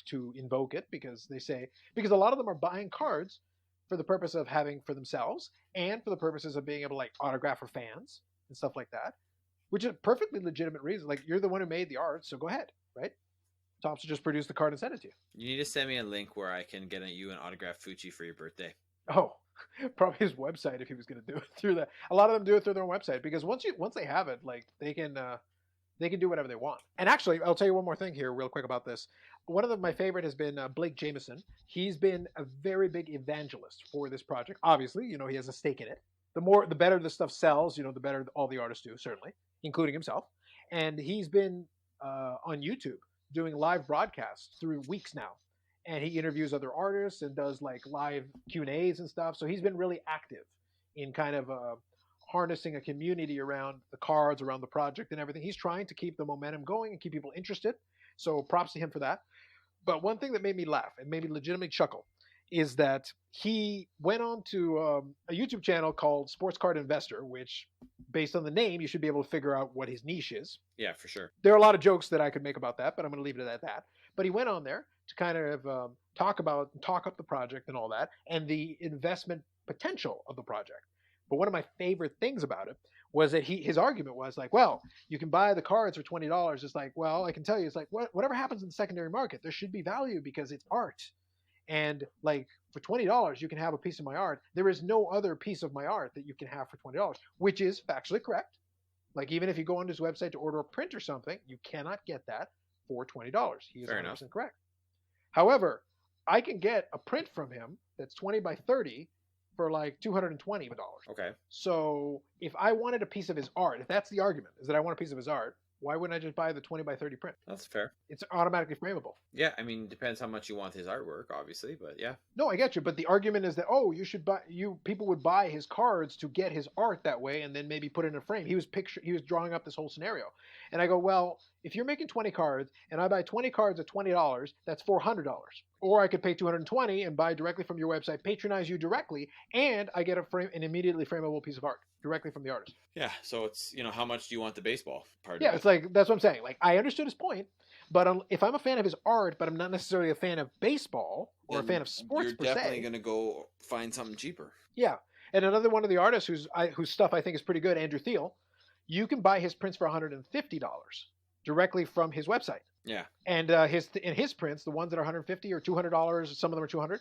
to invoke it because a lot of them are buying cards for the purpose of having for themselves and for the purposes of being able to like autograph for fans and stuff like that, which is a perfectly legitimate reason. Like, you're the one who made the art, so go ahead, right? Topps will just produce the card and send it to you. You need to send me a link where I can get you an autographed Fuchi for your birthday. Oh, probably his website if he was going to do it through that. A lot of them do it through their own website because once they have it, like they can do whatever they want. And actually, I'll tell you one more thing here, real quick about this. One of my favorite has been Blake Jameson. He's been a very big evangelist for this project. Obviously, he has a stake in it. The better the stuff sells, the better all the artists do, certainly, including himself. And he's been on YouTube doing live broadcasts through weeks now, and he interviews other artists and does like live Q&As and stuff. So he's been really active in kind of harnessing a community around the cards, around the project and everything. He's trying to keep the momentum going and keep people interested. So props to him for that. But one thing that made me laugh and made me legitimately chuckle is that he went on to a YouTube channel called Sports Card Investor, which, based on the name, you should be able to figure out what his niche is. Yeah, for sure. There are a lot of jokes that I could make about that, but I'm going to leave it at that. But he went on there to kind of talk up the project and all that, and the investment potential of the project. But one of my favorite things about it was that his argument was like, well, you can buy the cards for $20. It's like, well, I can tell you, it's like whatever happens in the secondary market, there should be value because it's art. And like for $20, you can have a piece of my art. There is no other piece of my art that you can have for $20, which is factually correct. Like even if you go on his website to order a print or something, you cannot get that for $20. He is 100% correct. However, I can get a print from him that's 20 by 30 for like $220. Okay. So if I wanted a piece of his art, if that's the argument, is that I want a piece of his art, why wouldn't I just buy the 20 by 30 print? That's fair. It's automatically frameable. Yeah, I mean, depends how much you want his artwork, obviously, but yeah. No, I get you, but the argument is that people would buy his cards to get his art that way and then maybe put it in a frame. He was drawing up this whole scenario. And I go, well, if you're making 20 cards and I buy 20 cards at $20, that's $400. Or I could pay $220 and buy directly from your website, patronize you directly, and I get an immediately frameable piece of art directly from the artist. Yeah, so it's, how much do you want the baseball part? Yeah, it's like, that's what I'm saying. Like, I understood his point, but if I'm a fan of his art, but I'm not necessarily a fan of baseball or a fan of sports per se, you're definitely going to go find something cheaper. Yeah, and another one of the artists whose stuff I think is pretty good, Andrew Thiel, you can buy his prints for $150 directly from his website. Yeah, and his prints, the ones that are $150 or $200, some of them are $200,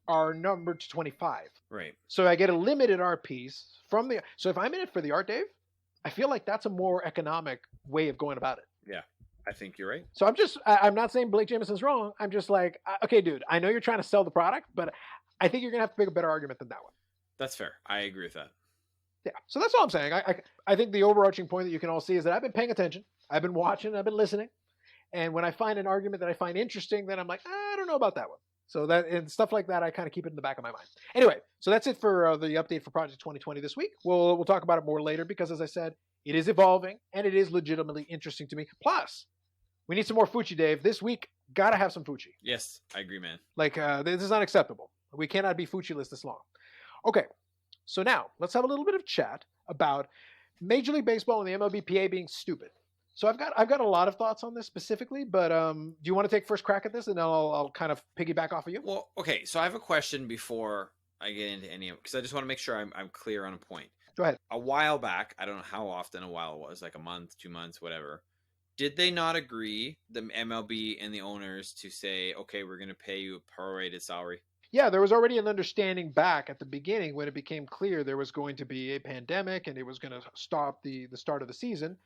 are numbered to 25. Right. So I get a limited art piece from the. So if I'm in it for the art, Dave, I feel like that's a more economic way of going about it. Yeah, I think you're right. So I'm not saying Blake Jameson's wrong. I'm just like, okay, dude, I know you're trying to sell the product, but I think you're gonna have to make a better argument than that one. That's fair. I agree with that. Yeah. So that's all I'm saying. I think the overarching point that you can all see is that I've been paying attention, I've been watching, I've been listening, and when I find an argument that I find interesting, then I'm like, I don't know about that one. So that and stuff like that, I kind of keep it in the back of my mind. Anyway, so that's it for the update for Project 2020 this week. We'll talk about it more later because, as I said, it is evolving and it is legitimately interesting to me. Plus, we need some more Fuchi, Dave. This week, gotta have some Fuchi. Yes, I agree, man. Like this is unacceptable. We cannot be Fuchi-less this long. Okay, so now let's have a little bit of chat about Major League Baseball and the MLBPA being stupid. So I've got a lot of thoughts on this specifically, but do you want to take first crack at this, and then I'll kind of piggyback off of you? Well, okay. So I have a question before I get into any of it, because I just want to make sure I'm clear on a point. Go ahead. A while back, I don't know how often a while it was, like a month, 2 months, whatever. Did they not agree, the MLB and the owners, to say, okay, we're going to pay you a prorated salary? Yeah, there was already an understanding back at the beginning when it became clear there was going to be a pandemic and it was going to stop the start of the season.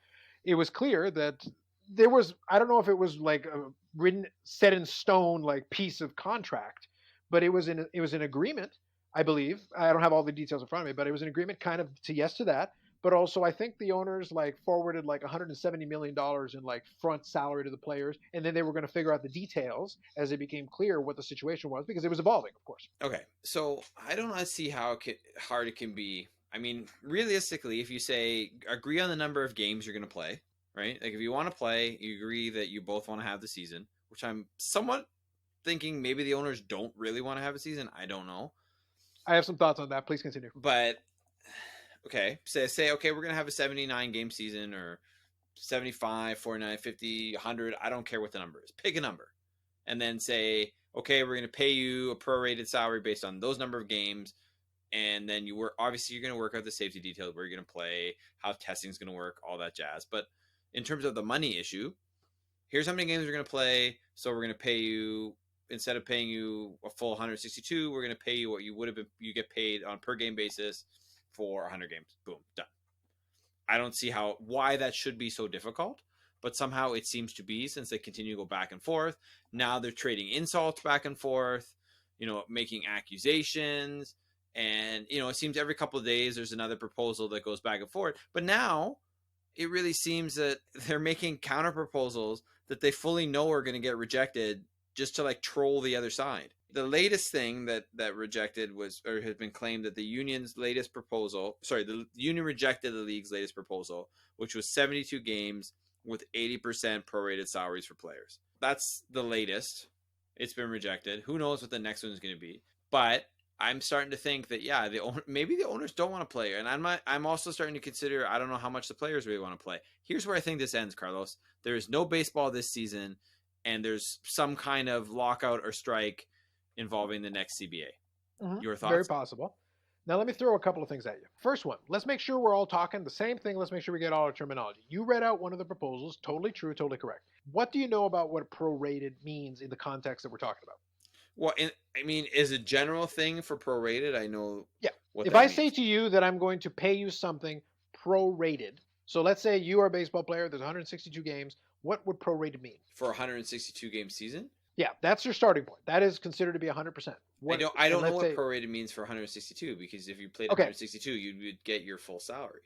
It was clear that there was, I don't know if it was like a written, set in stone, like piece of contract, but it was an agreement, I believe. I don't have all the details in front of me, but it was an agreement kind of to yes to that. But also I think the owners like forwarded like $170 million in like front salary to the players. And then they were going to figure out the details as it became clear what the situation was, because it was evolving, of course. Okay. So I don't see how hard it can be. I mean, realistically, if you say agree on the number of games you're going to play, right? Like if you want to play, you agree that you both want to have the season, which I'm somewhat thinking maybe the owners don't really want to have a season. I don't know. I have some thoughts on that. Please continue. But okay, say okay, we're going to have a 79 game season, or 75, 49, 50, 100. I don't care what the number is. Pick a number. And then say, okay, we're going to pay you a prorated salary based on those number of games. And then obviously you're going to work out the safety details, where you're going to play, how testing is going to work, all that jazz. But in terms of the money issue, here's how many games we're going to play. So we're going to pay you instead of paying you a full 162, we're going to pay you what you get paid on per game basis for 100 games. Boom, done. I don't see why that should be so difficult, but somehow it seems to be, since they continue to go back and forth. Now they're trading insults back and forth, making accusations. And, it seems every couple of days there's another proposal that goes back and forth. But now it really seems that they're making counter proposals that they fully know are going to get rejected just to troll the other side. The latest thing that rejected has been claimed that the union's latest proposal, the union rejected the league's latest proposal, which was 72 games with 80% prorated salaries for players. That's the latest. It's been rejected. Who knows what the next one is going to be? But I'm starting to think that, maybe the owners don't want to play. And I'm also starting to consider, I don't know how much the players really want to play. Here's where I think this ends, Carlos. There is no baseball this season, and there's some kind of lockout or strike involving the next CBA. Mm-hmm. Your thoughts? Very possible. Now, let me throw a couple of things at you. First one, let's make sure we're all talking the same thing. Let's make sure we get all our terminology. You read out one of the proposals. Totally true, totally correct. What do you know about what prorated means in the context that we're talking about? Well, is a general thing for prorated. I know. Yeah. What if that I means. say to you that I'm going to pay you something prorated, so let's say you are a baseball player, there's 162 games, what would prorated mean? For a 162 game season? Yeah, that's your starting point. That is considered to be 100%. I don't know what prorated means for 162, because if you played 162, you would get your full salary.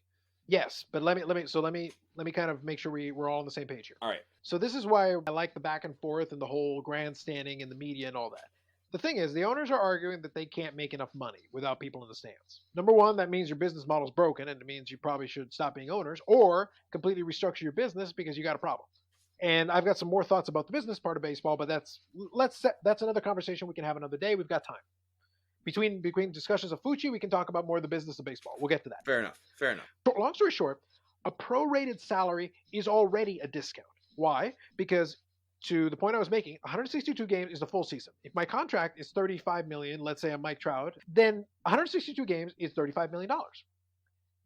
Yes, but let me kind of make sure we're all on the same page here. All right. So this is why I like the back and forth and the whole grandstanding in the media and all that. The thing is, the owners are arguing that they can't make enough money without people in the stands. Number one, that means your business model is broken, and it means you probably should stop being owners or completely restructure your business because you got a problem. And I've got some more thoughts about the business part of baseball, but that's another conversation we can have another day. We've got time. Between discussions of Fuchi, we can talk about more of the business of baseball. We'll get to that. Fair enough. Long story short, a prorated salary is already a discount. Why? Because to the point I was making, 162 games is the full season. If my contract is $35 million, let's say I'm Mike Trout, then 162 games is $35 million.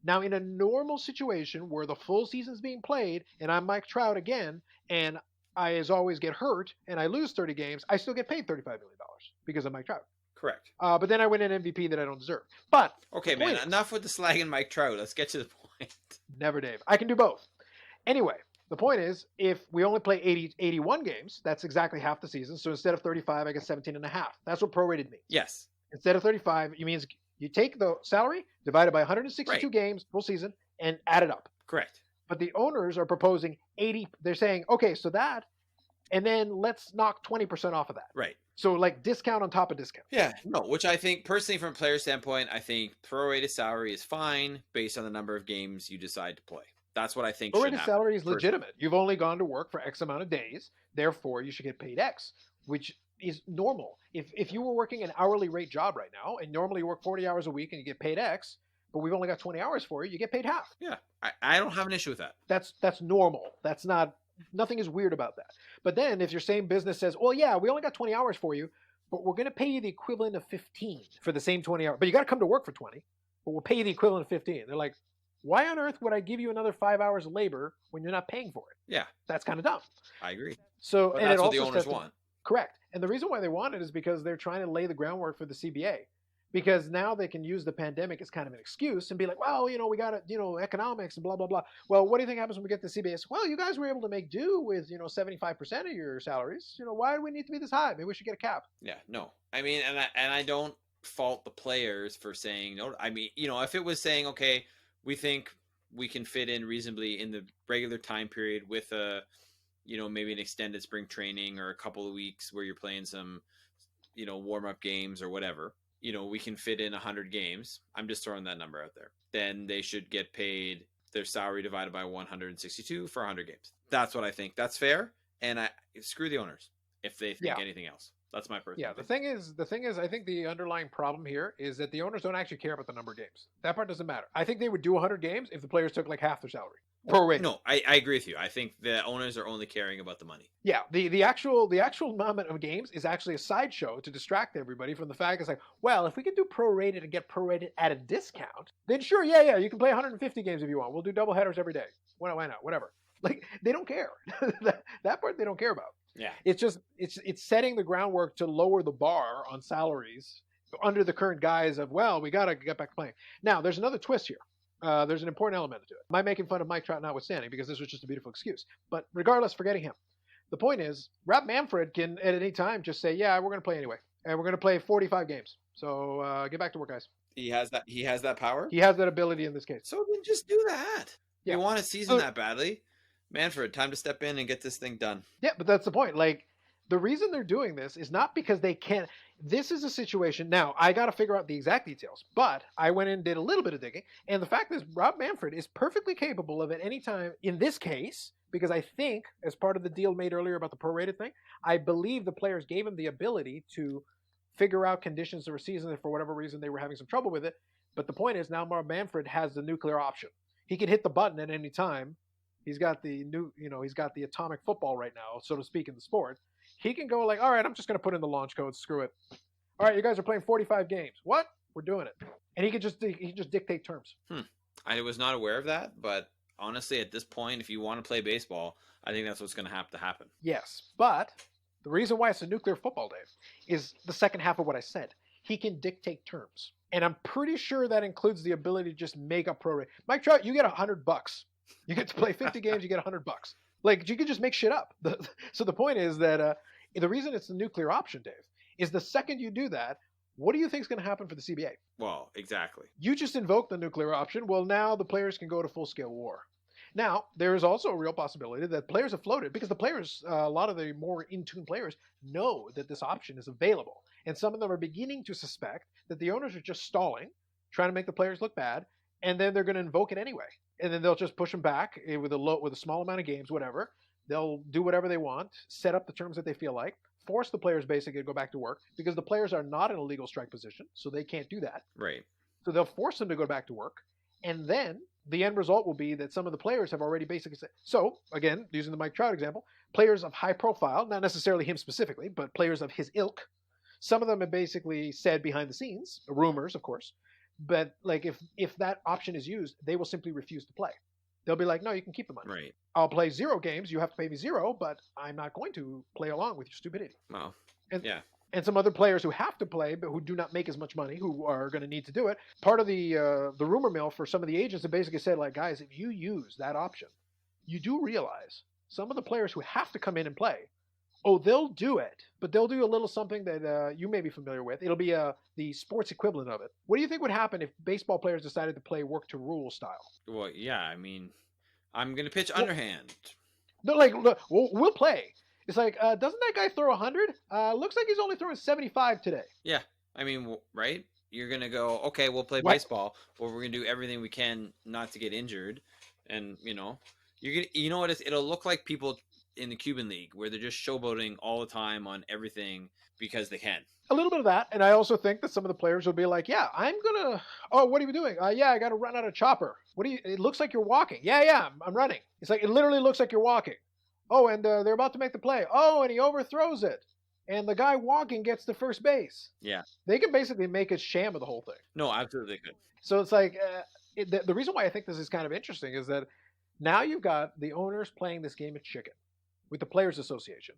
Now, in a normal situation where the full season is being played and I'm Mike Trout again, and I, as always, get hurt and I lose 30 games, I still get paid $35 million because I'm Mike Trout. Correct. But then I win an MVP that I don't deserve. But okay, man, enough with the slagging Mike Trout. Let's get to the point. Never, Dave. I can do both. Anyway, the point is, if we only play 81 games, that's exactly half the season. So instead of 35, I get 17 and a half. That's what prorated means. Yes. Instead of 35, it means you take the salary, divide it by 162 games, full season, and add it up. Correct. But the owners are proposing 80. They're saying, okay, so that, and then let's knock 20% off of that. Right. So discount on top of discount. Yeah, no, which I think personally from a player standpoint, I think prorated salary is fine based on the number of games you decide to play. That's what I think should happen. Prorated salary is legitimate. You've only gone to work for X amount of days. Therefore, you should get paid X, which is normal. If you were working an hourly rate job right now, and normally you work 40 hours a week and you get paid X, but we've only got 20 hours for you, you get paid half. Yeah, I don't have an issue with that. That's normal. That's not, nothing is weird about that. But then if your same business says, well, yeah, we only got 20 hours for you, but we're going to pay you the equivalent of 15 for the same 20 hours. But you got to come to work for 20, but we'll pay you the equivalent of 15. They're like, why on earth would I give you another 5 hours of labor when you're not paying for it? Yeah. That's kind of dumb. I agree. So, but and that's it what also the owners want. Correct. And the reason why they want it is because they're trying to lay the groundwork for the CBA. Because now they can use the pandemic as kind of an excuse and be like, well, we got to, economics and blah, blah, blah. Well, what do you think happens when we get the CBA? Well, you guys were able to make do with, 75% of your salaries. Why do we need to be this high? Maybe we should get a cap. Yeah, no. I mean, and I don't fault the players for saying no. I mean, if it was saying, okay, we think we can fit in reasonably in the regular time period with maybe an extended spring training or a couple of weeks where you're playing some, warm-up games or whatever. We can fit in 100 games. I'm just throwing that number out there. Then they should get paid their salary divided by 162 for 100 games. That's what I think. That's fair. And screw the owners if they think anything else. That's my personal opinion. The thing is, I think the underlying problem here is that the owners don't actually care about the number of games. That part doesn't matter. I think they would do 100 games if the players took half their salary. No, I agree with you. I think the owners are only caring about the money. Yeah, the actual amount of games is actually a sideshow to distract everybody from the fact it's well, if we can do prorated and get prorated at a discount, then sure, yeah, you can play 150 games if you want. We'll do double headers every day. Why not? Whatever. They don't care. That part they don't care about. Yeah. It's just it's setting the groundwork to lower the bar on salaries under the current guise of, well, we got to get back playing. Now, there's another twist here. There's an important element to it. Am I making fun of Mike Trout notwithstanding, because this was just a beautiful excuse? But regardless, forgetting him. The point is, Rob Manfred can at any time just say, yeah, we're going to play anyway. And we're going to play 45 games. So get back to work, guys. He has that power? He has that ability in this case. So then just do that. Yeah. You want a season that badly? Manfred, time to step in and get this thing done. Yeah, but that's the point. Like, the reason they're doing this is not because they can't. This is a situation. Now, I got to figure out the exact details, but I went in and did a little bit of digging. And the fact is, Rob Manfred is perfectly capable of at any time, in this case, because I think, as part of the deal made earlier about the prorated thing, I believe the players gave him the ability to figure out conditions of a season if for whatever reason they were having some trouble with it. But the point is, now Rob Manfred has the nuclear option. He can hit the button at any time. He's got the he's got the atomic football right now, so to speak, in the sport. He can go like, all right, I'm just going to put in the launch code. Screw it. All right, you guys are playing 45 games. What? We're doing it. And he can just dictate terms. I was not aware of that, but honestly, at this point, if you want to play baseball, I think that's what's going to have to happen. Yes, but the reason why it's a nuclear football, Dave, is the second half of what I said. He can dictate terms. And I'm pretty sure that includes the ability to just make up prorate. Mike Trout, you get $100. You get to play 50 games, you get $100. Like, you can just make shit up. So the point is that the reason it's the nuclear option, Dave, is the second you do that, what do you think is going to happen for the CBA? Well, exactly. You just invoke the nuclear option. Well, now the players can go to full-scale war. Now, there is also a real possibility that players have floated, because the players, a lot of the more in-tune players, know that this option is available. And some of them are beginning to suspect that the owners are just stalling, trying to make the players look bad, and then they're going to invoke it anyway. And then they'll just push them back with a small amount of games, whatever. They'll do whatever they want, set up the terms that they feel like, force the players basically to go back to work, because the players are not in a legal strike position, so they can't do that. Right. So they'll force them to go back to work. And then the end result will be that some of the players have already basically said, so again, using the Mike Trout example, players of high profile, not necessarily him specifically, but players of his ilk, some of them have basically said behind the scenes, rumors, of course, but like if that option is used, they will simply refuse to play. They'll be like, no, you can keep the money. Right. I'll play 0 games. You have to pay me 0, but I'm not going to play along with your stupidity. Well, yeah. And some other players who have to play, but who do not make as much money, who are going to need to do it. Part of the rumor mill for some of the agents have basically said, like, guys, if you use that option, you do realize some of the players who have to come in and play, they'll do it, but they'll do a little something that you may be familiar with. It'll be the sports equivalent of it. What do you think would happen if baseball players decided to play work to rule style? Well, yeah, I mean, I'm going to pitch underhand. No, like, look, we'll play. It's like, doesn't that guy throw 100? Looks like he's only throwing 75 today. Yeah, I mean, right? You're going to go, okay, we'll play What? baseball, but we're going to do everything we can not to get injured. And, you know what? It'll look like people in the Cuban League where they're just showboating all the time on everything because they can. A little bit of that. And I also think that some of the players will be like, yeah, I'm going to, what are you doing? Yeah, I got to run out of chopper. It looks like you're walking. Yeah, I'm running. It's like, it literally looks like you're walking. And they're about to make the play. And he overthrows it. And the guy walking gets to first base. Yeah. They can basically make a sham of the whole thing. No, absolutely they could. So it's like, the reason why I think this is kind of interesting is that now you've got the owners playing this game of chicken with the Players Association.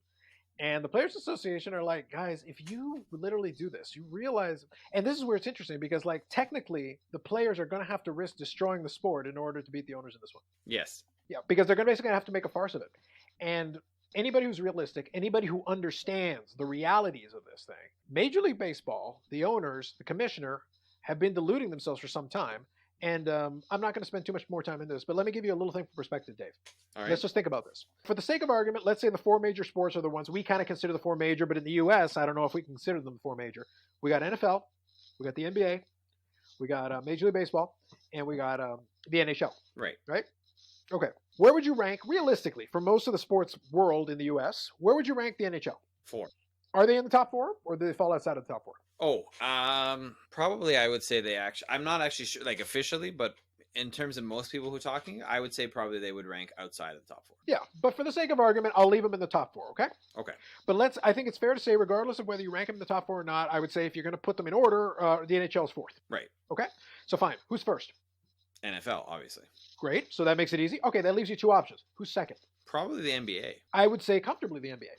And the Players Association are like, guys, if you literally do this, you realize, and this is where it's interesting, because like technically the players are going to have to risk destroying the sport in order to beat the owners in this one. Yes. Yeah, because they're going to basically have to make a farce of it. And anybody who's realistic, anybody who understands the realities of this thing, Major League Baseball, the owners, the commissioner, have been deluding themselves for some time. And I'm not going to spend too much more time in this, but let me give you a little thing for perspective, Dave. All right. Let's just think about this. For the sake of argument, let's say the 4 major sports are the ones we kind of consider the 4 major, but in the U.S., I don't know if we consider them the 4 major. We got NFL, we got the NBA, we got Major League Baseball, and we got the NHL. Right. Right? Okay. Where would you rank, realistically, for most of the sports world in the U.S., where would you rank the NHL? 4. Are they in the top 4, or do they fall outside of the top 4? Probably I would say I'm not actually sure, like officially, but in terms of most people who are talking, I would say probably they would rank outside of the top 4. Yeah, but for the sake of argument, I'll leave them in the top 4, okay? Okay. But I think it's fair to say, regardless of whether you rank them in the top 4 or not, I would say if you're going to put them in order, the NHL is 4th. Right. Okay? So fine. Who's first? NFL, obviously. Great. So that makes it easy. Okay, that leaves you 2 options. Who's second? Probably the NBA. I would say comfortably the NBA.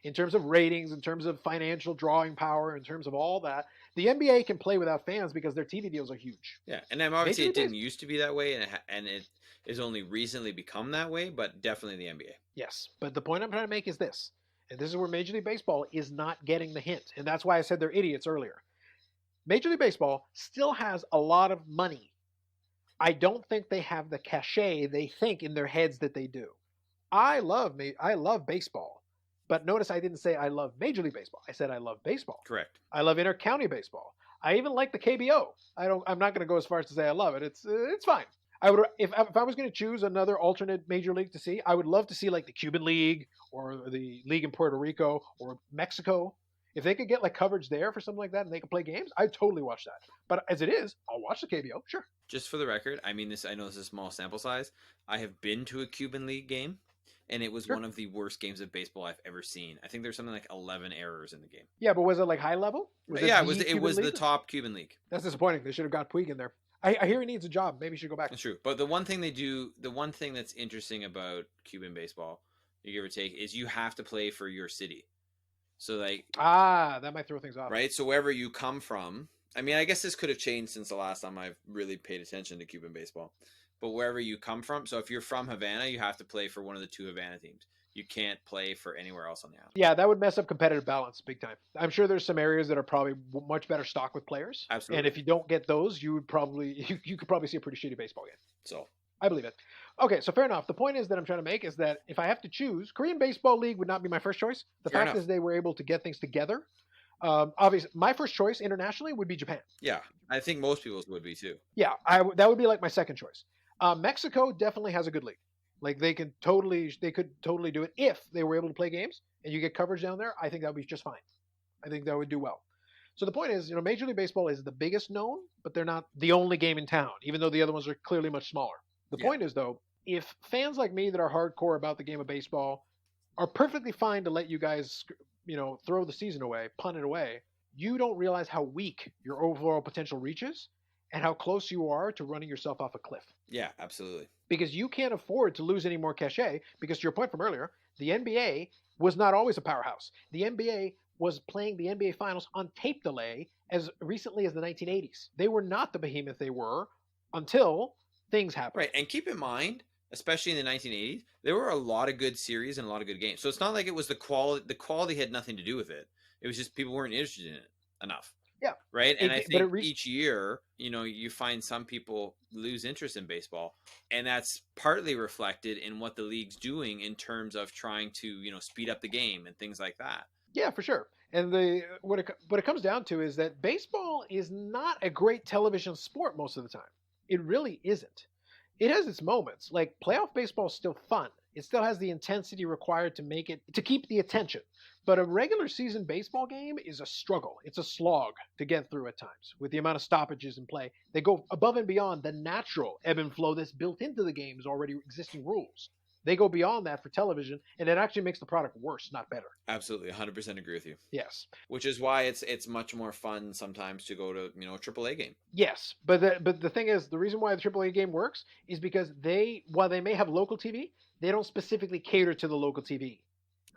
in terms of ratings, in terms of financial drawing power, in terms of all that. The NBA can play without fans because their TV deals are huge. Yeah, and then obviously Major it League didn't used to be that way, and it is only recently become that way, but definitely the NBA. Yes, but the point I'm trying to make is this, and this is where Major League Baseball is not getting the hint, and that's why I said they're idiots earlier. Major League Baseball still has a lot of money. I don't think they have the cachet they think in their heads that they do. I love baseball, but notice I didn't say I love Major League Baseball. I said I love baseball. Correct. I love inter-county baseball. I even like the KBO. I'm not going to go as far as to say I love it. It's fine. I would if I was going to choose another alternate major league to see, I would love to see like the Cuban League or the league in Puerto Rico or Mexico. If they could get like coverage there for something like that and they could play games, I'd totally watch that. But as it is, I'll watch the KBO, sure. Just for the record, I mean this. I know this is a small sample size. I have been to a Cuban League game, and it was one of the worst games of baseball I've ever seen. I think there's something like 11 errors in the game. Yeah, but was it like high level? Yeah, it was the top Cuban League. That's disappointing. They should have got Puig in there. I hear he needs a job. Maybe he should go back. That's true. But the one thing that's interesting about Cuban baseball, you give or take, is you have to play for your city. So like that might throw things off. Right? So wherever you come from, I mean, I guess this could have changed since the last time I've really paid attention to Cuban baseball. But wherever you come from, so if you're from Havana, you have to play for one of the two Havana teams. You can't play for anywhere else on the island. Yeah, that would mess up competitive balance big time. I'm sure there's some areas that are probably much better stocked with players. Absolutely. And if you don't get those, you could probably see a pretty shitty baseball game. So I believe it. Okay, so fair enough. The point is that I'm trying to make is that if I have to choose, Korean Baseball League would not be my first choice. The fact is they were able to get things together. Obviously, my first choice internationally would be Japan. Yeah, I think most people's would be too. Yeah, that would be like my second choice. Mexico definitely has a good league. Like they could totally do it if they were able to play games and you get coverage down there. I think that would be just fine. I think that would do well. So the point is, Major League Baseball is the biggest known, but they're not the only game in town, even though the other ones are clearly much smaller. The point is, though, if fans like me that are hardcore about the game of baseball are perfectly fine to let you guys, throw the season away, punt it away, you don't realize how weak your overall potential reaches and how close you are to running yourself off a cliff. Yeah, absolutely. Because you can't afford to lose any more cachet, because to your point from earlier, the NBA was not always a powerhouse. The NBA was playing the NBA Finals on tape delay as recently as the 1980s. They were not the behemoth they were until things happened. Right, and keep in mind, especially in the 1980s, there were a lot of good series and a lot of good games. So it's not like it was the quality. The quality had nothing to do with it. It was just people weren't interested in it enough. Yeah. Right. And I think each year, you find some people lose interest in baseball, and that's partly reflected in what the league's doing in terms of trying to, speed up the game and things like that. Yeah, for sure. And what it comes down to is that baseball is not a great television sport most of the time. It really isn't. It has its moments. Like playoff baseball is still fun. It still has the intensity required to keep the attention. But a regular season baseball game is a struggle. It's a slog to get through at times with the amount of stoppages in play. They go above and beyond the natural ebb and flow that's built into the game's already existing rules. They go beyond that for television, and it actually makes the product worse, not better. Absolutely, 100% agree with you. Yes. Which is why it's much more fun sometimes to go to, a AAA game. Yes, but the thing is, the reason why the AAA game works is because while they may have local TV, they don't specifically cater to the local TV.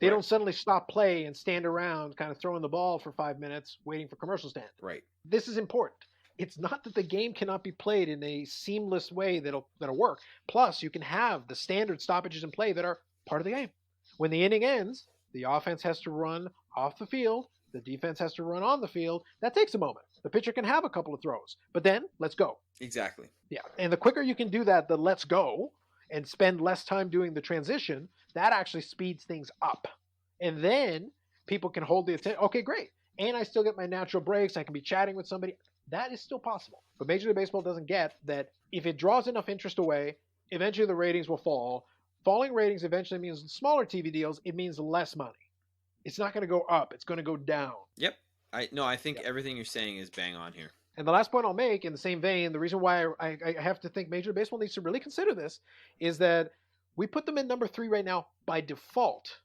They don't suddenly stop play and stand around kind of throwing the ball for 5 minutes waiting for commercial stand. Right. This is important. It's not that the game cannot be played in a seamless way that'll work. Plus, you can have the standard stoppages in play that are part of the game. When the inning ends, the offense has to run off the field. The defense has to run on the field. That takes a moment. The pitcher can have a couple of throws, but then let's go. Exactly. Yeah, and the quicker you can do that, the let's go, and spend less time doing the transition, that actually speeds things up. And then people can hold the attention. Okay, great. And I still get my natural breaks. I can be chatting with somebody. That is still possible. But Major League Baseball doesn't get that if it draws enough interest away, eventually the ratings will fall. Falling ratings eventually means smaller TV deals. It means less money. It's not going to go up. It's going to go down. Yep. I think everything you're saying is bang on here. And the last point I'll make in the same vein, the reason why I have to think Major League Baseball needs to really consider this is that we put them in number 3 right now by default.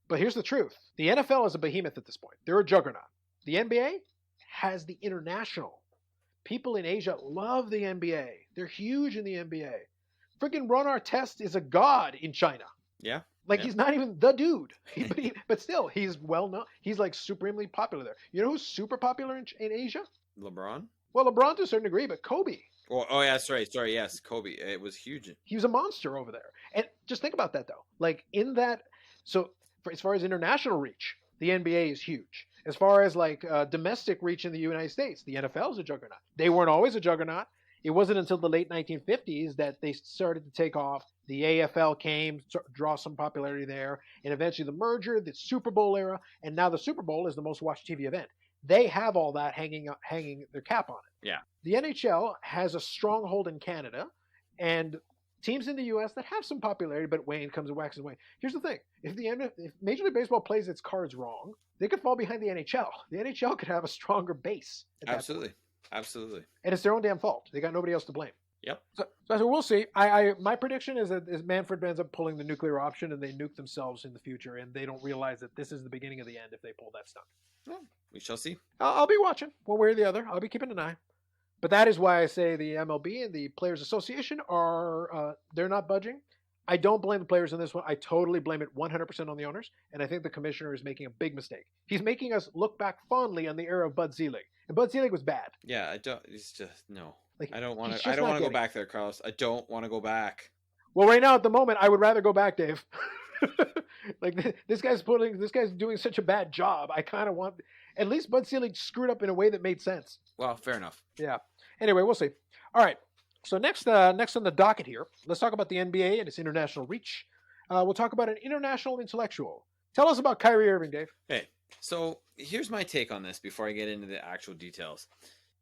But here's the truth. The NFL is a behemoth at this point. They're a juggernaut. The NBA has the international. People in Asia love the NBA. They're huge in the NBA. Freaking Ron Artest is a god in China. Yeah. Like, Yeah. he's not even the dude. But still, he's well known. He's like supremely popular there. You know who's super popular in Asia? LeBron. Well, LeBron to a certain degree, but Kobe. Oh yeah, sorry, yes, Kobe. It was huge. He was a monster over there. And just think about that, though. Like, in that, so as far as international reach, the NBA is huge. As far as like domestic reach in the United States, the NFL is a juggernaut. They weren't always a juggernaut. It wasn't until the late 1950s that they started to take off. The AFL came, draw some popularity there, and eventually the merger, the Super Bowl era, and now the Super Bowl is the most watched TV event. They have all that hanging their cap on it. Yeah. The NHL has a stronghold in Canada, and teams in the U.S. that have some popularity, but wane comes and waxes and wane. Here's the thing: if Major League Baseball plays its cards wrong, they could fall behind the NHL. The NHL could have a stronger base. Absolutely. And it's their own damn fault. They got nobody else to blame. Yep. So we'll see. My prediction is that Manfred ends up pulling the nuclear option and they nuke themselves in the future, and they don't realize that this is the beginning of the end if they pull that stunt. Well, we shall see. I'll be watching one way or the other. I'll be keeping an eye. But that is why I say the MLB and the Players Association are they're not budging. I don't blame the players in this one. I totally blame it 100% on the owners, and I think the commissioner is making a big mistake. He's making us look back fondly on the era of Bud Selig, and Bud Selig was bad. Yeah, I don't. It's just no. Like, I don't want he's to. I just don't not want to go getting back there, Carlos. I don't want to go back. Well, right now at the moment, I would rather go back, Dave. Like, this guy's doing such a bad job. I kind of want, at least Bud Selig screwed up in a way that made sense. Well, fair enough. Yeah. Anyway, we'll see. All right. So next on the docket here, let's talk about the NBA and its international reach. We'll talk about an international intellectual. Tell us about Kyrie Irving, Dave. Hey, so here's my take on this before I get into the actual details.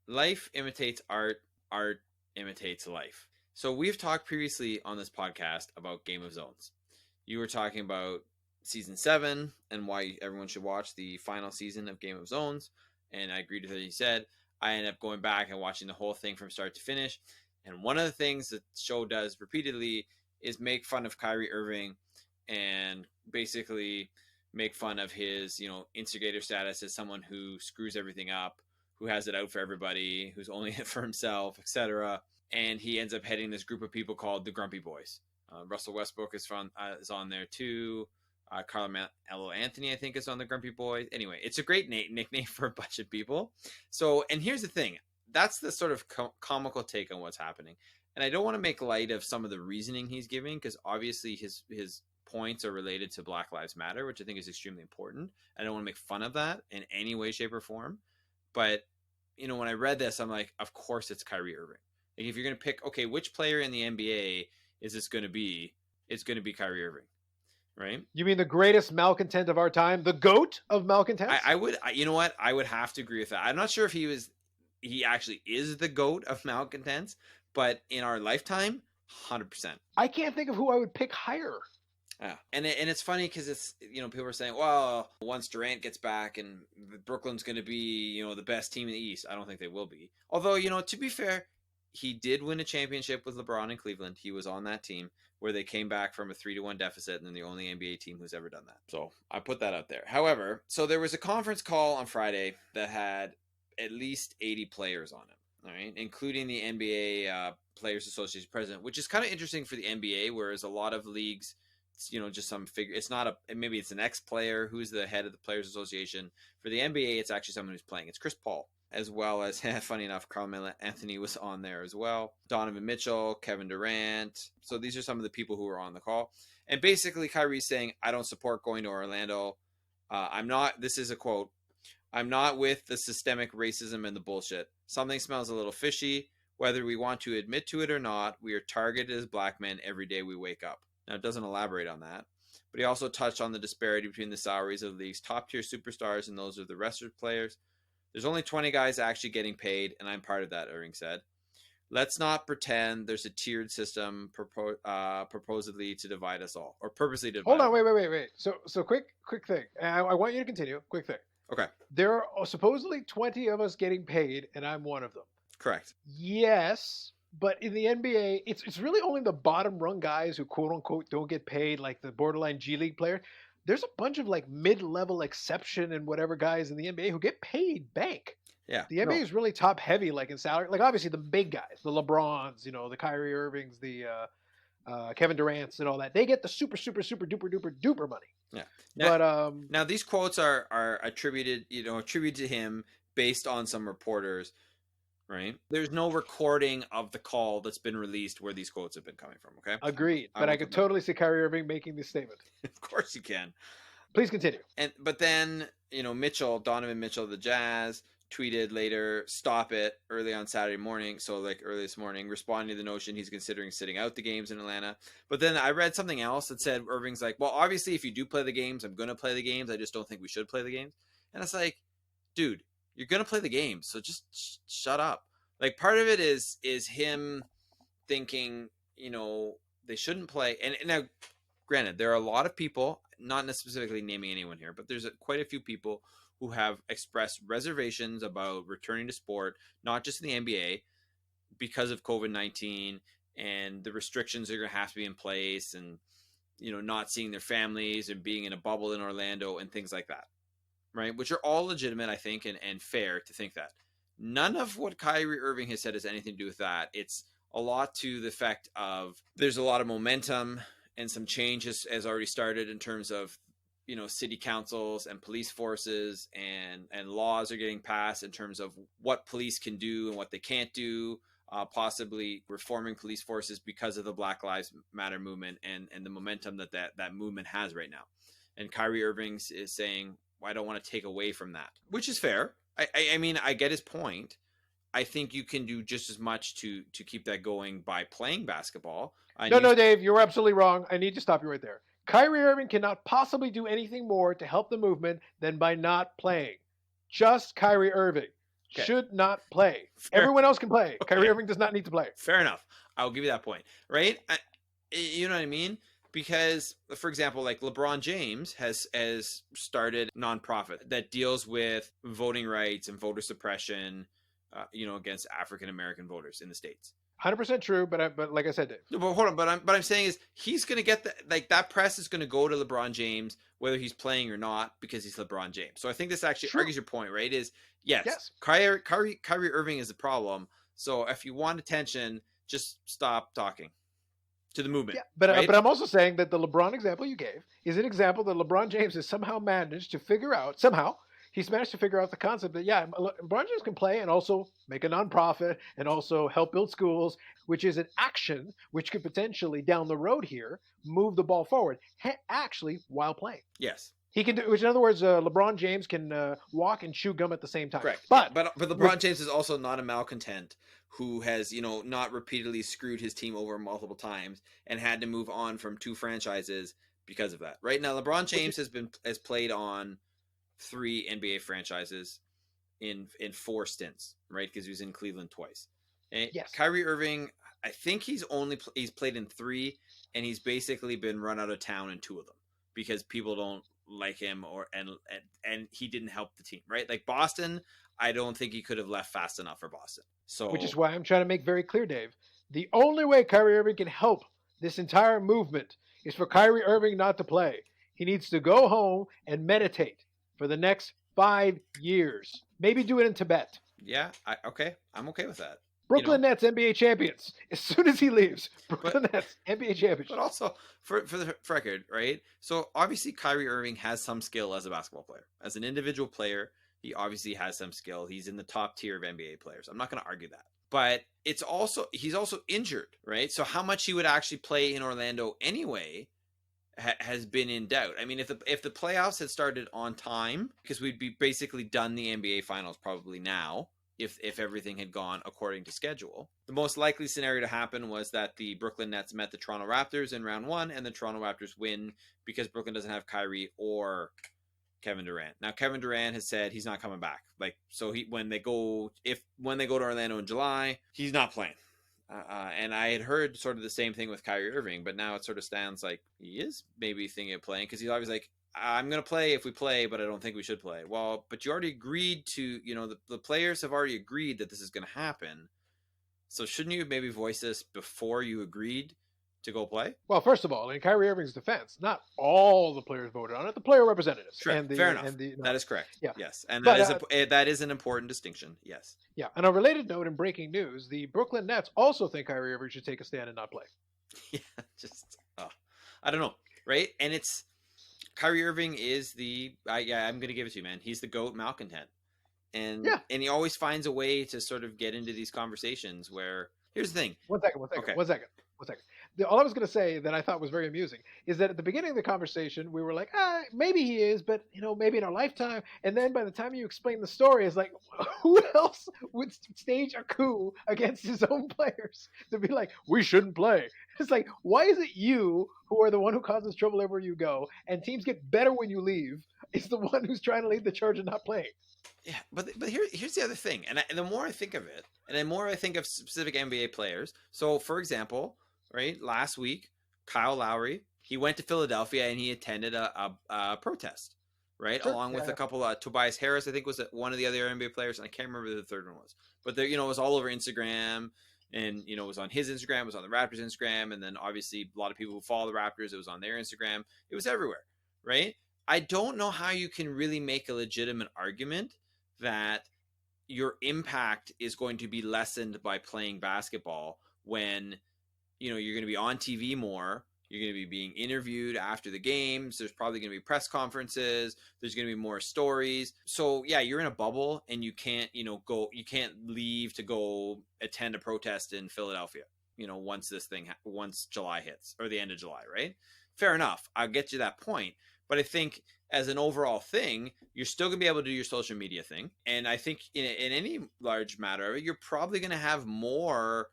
Life imitates art. Art imitates life. So we've talked previously on this podcast about Game of Zones. You were talking about season 7 and why everyone should watch the final season of Game of Zones. And I agreed with what you said. I ended up going back and watching the whole thing from start to finish. And one of the things that the show does repeatedly is make fun of Kyrie Irving and basically make fun of his, instigator status as someone who screws everything up, who has it out for everybody, who's only in it for himself, etc. And he ends up heading this group of people called the Grumpy Boys. Russell Westbrook is on there too. Carmelo Anthony, I think, is on the Grumpy Boys. Anyway, it's a great nickname for a bunch of people. So, and here's the thing. That's the sort of comical take on what's happening. And I don't want to make light of some of the reasoning he's giving, because obviously his points are related to Black Lives Matter, which I think is extremely important. I don't want to make fun of that in any way, shape, or form. But, when I read this, I'm like, of course it's Kyrie Irving. Like, if you're going to pick, okay, which player in the NBA is this going to be? It's going to be Kyrie Irving, right? You mean the greatest malcontent of our time, the GOAT of malcontents? I would have to agree with that. I'm not sure if he actually is the GOAT of malcontents, but in our lifetime, 100%. I can't think of who I would pick higher. Yeah, and it's funny because it's, people are saying, well, once Durant gets back and Brooklyn's going to be, the best team in the East. I don't think they will be. Although, to be fair, he did win a championship with LeBron in Cleveland. He was on that team where they came back from a 3-1 deficit, and they're the only NBA team who's ever done that. So I put that out there. However, so there was a conference call on Friday that had at least 80 players on it, all right, including the NBA Players Association president, which is kind of interesting for the NBA, whereas a lot of leagues, just some figure. It's not maybe it's an ex-player who's the head of the Players Association. For the NBA, it's actually someone who's playing. It's Chris Paul, as well as, funny enough, Carmelo Anthony was on there as well. Donovan Mitchell, Kevin Durant. So these are some of the people who were on the call. And basically, Kyrie's saying, I don't support going to Orlando. This is a quote, I'm not with the systemic racism and the bullshit. Something smells a little fishy. Whether we want to admit to it or not, we are targeted as black men every day we wake up. Now, it doesn't elaborate on that, but he also touched on the disparity between the salaries of the league's top-tier superstars and those of the rest of the players. There's only 20 guys actually getting paid, and I'm part of that, Irving said. Let's not pretend there's a tiered system purportedly to divide us all, or purposely to divide. Hold on, wait. So quick thing. I want you to continue. Quick thing. Okay. There are supposedly 20 of us getting paid, and I'm one of them. Correct. Yes. But in the NBA, it's really only the bottom rung guys who quote unquote don't get paid, like the borderline G League player. There's a bunch of like mid-level exception and whatever guys in the NBA who get paid bank. Yeah. The NBA is really top heavy, like in salary. Like obviously the big guys, the LeBrons, the Kyrie Irvings, the Kevin Durant's and all that. They get the super duper money. Yeah. Now these quotes are attributed to him based on some reporters, right? There's no recording of the call that's been released where these quotes have been coming from. Okay. Agreed. But I could totally see Kyrie Irving making this statement. Of course you can. Please continue. But then, Donovan Mitchell of the Jazz tweeted later, "Stop it," early on Saturday morning. So like early this morning, responding to the notion he's considering sitting out the games in Atlanta. But then I read something else that said Irving's like, well, obviously if you do play the games, I'm going to play the games. I just don't think we should play the games. And it's like, dude, you're going to play the games. So just shut up. Like part of it is him thinking, they shouldn't play. And now, granted, there are a lot of people, not specifically naming anyone here, but there's quite a few people who have expressed reservations about returning to sport, not just in the NBA, because of COVID-19 and the restrictions are going to have to be in place and, not seeing their families and being in a bubble in Orlando and things like that, right? Which are all legitimate, I think, and fair to think that. None of what Kyrie Irving has said has anything to do with that. It's a lot to the effect of there's a lot of momentum and some change has already started in terms of, city councils and police forces and laws are getting passed in terms of what police can do and what they can't do, possibly reforming police forces because of the Black Lives Matter movement and the momentum that movement has right now. And Kyrie Irving is saying, well, I don't want to take away from that, which is fair. I mean, I get his point. I think you can do just as much to keep that going by playing basketball. No, Dave, you're absolutely wrong. I need to stop you right there. Kyrie Irving cannot possibly do anything more to help the movement than by not playing. Just Kyrie Irving should not play. Fair. Everyone else can play. Okay. Kyrie Irving does not need to play. Fair enough. I'll give you that point, right? You know what I mean? Because, for example, like LeBron James has started a nonprofit that deals with voting rights and voter suppression, against African American voters in the States. 100% true, but like I said, Dave. No, but hold on. But I'm saying is he's going to get that press is going to go to LeBron James whether he's playing or not because he's LeBron James. So I think this actually argues your point, right? Is yes. Kyrie Irving is the problem. So if you want attention, just stop talking to the movement. Yeah, but I'm also saying that the LeBron example you gave is an example that LeBron James has somehow managed to figure out. He's managed to figure out the concept that, LeBron James can play and also make a nonprofit and also help build schools, which is an action which could potentially, down the road here, move the ball forward, actually, while playing. Yes. He can do, which in other words, LeBron James can walk and chew gum at the same time. Correct. But LeBron James is also not a malcontent who has, not repeatedly screwed his team over multiple times and had to move on from 2 franchises because of that. Right now, LeBron James has played on 3 NBA franchises in 4 stints, right? Because he was in Cleveland twice. And yes. Kyrie Irving, I think he's played in 3, and he's basically been run out of town in 2 of them because people don't like him and he didn't help the team, right? Like Boston, I don't think he could have left fast enough for Boston. So, which is why I'm trying to make very clear, Dave, the only way Kyrie Irving can help this entire movement is for Kyrie Irving not to play. He needs to go home and meditate for the next 5 years. Maybe do it in Tibet. Yeah, I'm okay with that. Brooklyn Nets NBA champions. As soon as he leaves, Nets NBA champions. But also, for the record, right? So obviously Kyrie Irving has some skill as a basketball player. As an individual player, he obviously has some skill. He's in the top tier of NBA players. I'm not going to argue that. But he's also injured, right? So how much he would actually play in Orlando anyway has been in doubt. I mean, if the playoffs had started on time, because we'd be basically done the NBA finals probably now, if everything had gone according to schedule. The most likely scenario to happen was that the Brooklyn Nets met the Toronto Raptors in round 1, and the Toronto Raptors win because Brooklyn doesn't have Kyrie or Kevin Durant. Now, Kevin Durant has said he's not coming back. So when they go to Orlando in July, he's not playing. And I had heard sort of the same thing with Kyrie Irving, but now it sort of stands like he is maybe thinking of playing because he's always like, I'm going to play if we play, but I don't think we should play. Well, but you already agreed to, the players have already agreed that this is going to happen. So shouldn't you maybe voice this before you agreed to go play? Well, first of all, in Kyrie Irving's defense, not all the players voted on it. The player representatives. Sure. Fair enough. That is correct. Yeah. Yes. And that is an important distinction. Yes. Yeah. On a related note, in breaking news, the Brooklyn Nets also think Kyrie Irving should take a stand and not play. Yeah, just I don't know, right? And it's Kyrie Irving is I'm gonna give it to you, man. He's the GOAT malcontent, Yeah. and he always finds a way to sort of get into these conversations where here's the thing. One second, one second, Okay, one second, one second. All I was going to say that I thought was very amusing is that at the beginning of the conversation, we were like, maybe he is, but maybe in our lifetime. And then by the time you explain the story, it's like, who else would stage a coup against his own players to be like, we shouldn't play? It's like, why is it you who are the one who causes trouble everywhere you go, and teams get better when you leave? Is the one who's trying to lead the charge and not playing. Yeah, but here's the other thing, and the more I think of it, and the more I think of specific NBA players. So, for example, right last week, Kyle Lowry, he went to Philadelphia and he attended a protest, right, Sure. along with Yeah. a couple. Tobias Harris, I think, was one of the other NBA players, and I can't remember who the third one was. But there, it was all over Instagram, and it was on his Instagram, it was on the Raptors Instagram, and then obviously a lot of people who follow the Raptors, it was on their Instagram. It was everywhere, right? I don't know how you can really make a legitimate argument that your impact is going to be lessened by playing basketball when you're going to be on TV more, you're going to be being interviewed after the games, there's probably going to be press conferences, there's going to be more stories. So yeah, you're in a bubble and you can't leave to go attend a protest in Philadelphia once July hits, or the end of July, right? Fair enough, I'll get you that point. But I think as an overall thing, you're still going to be able to do your social media thing. And I think in any large matter, you're probably going to have more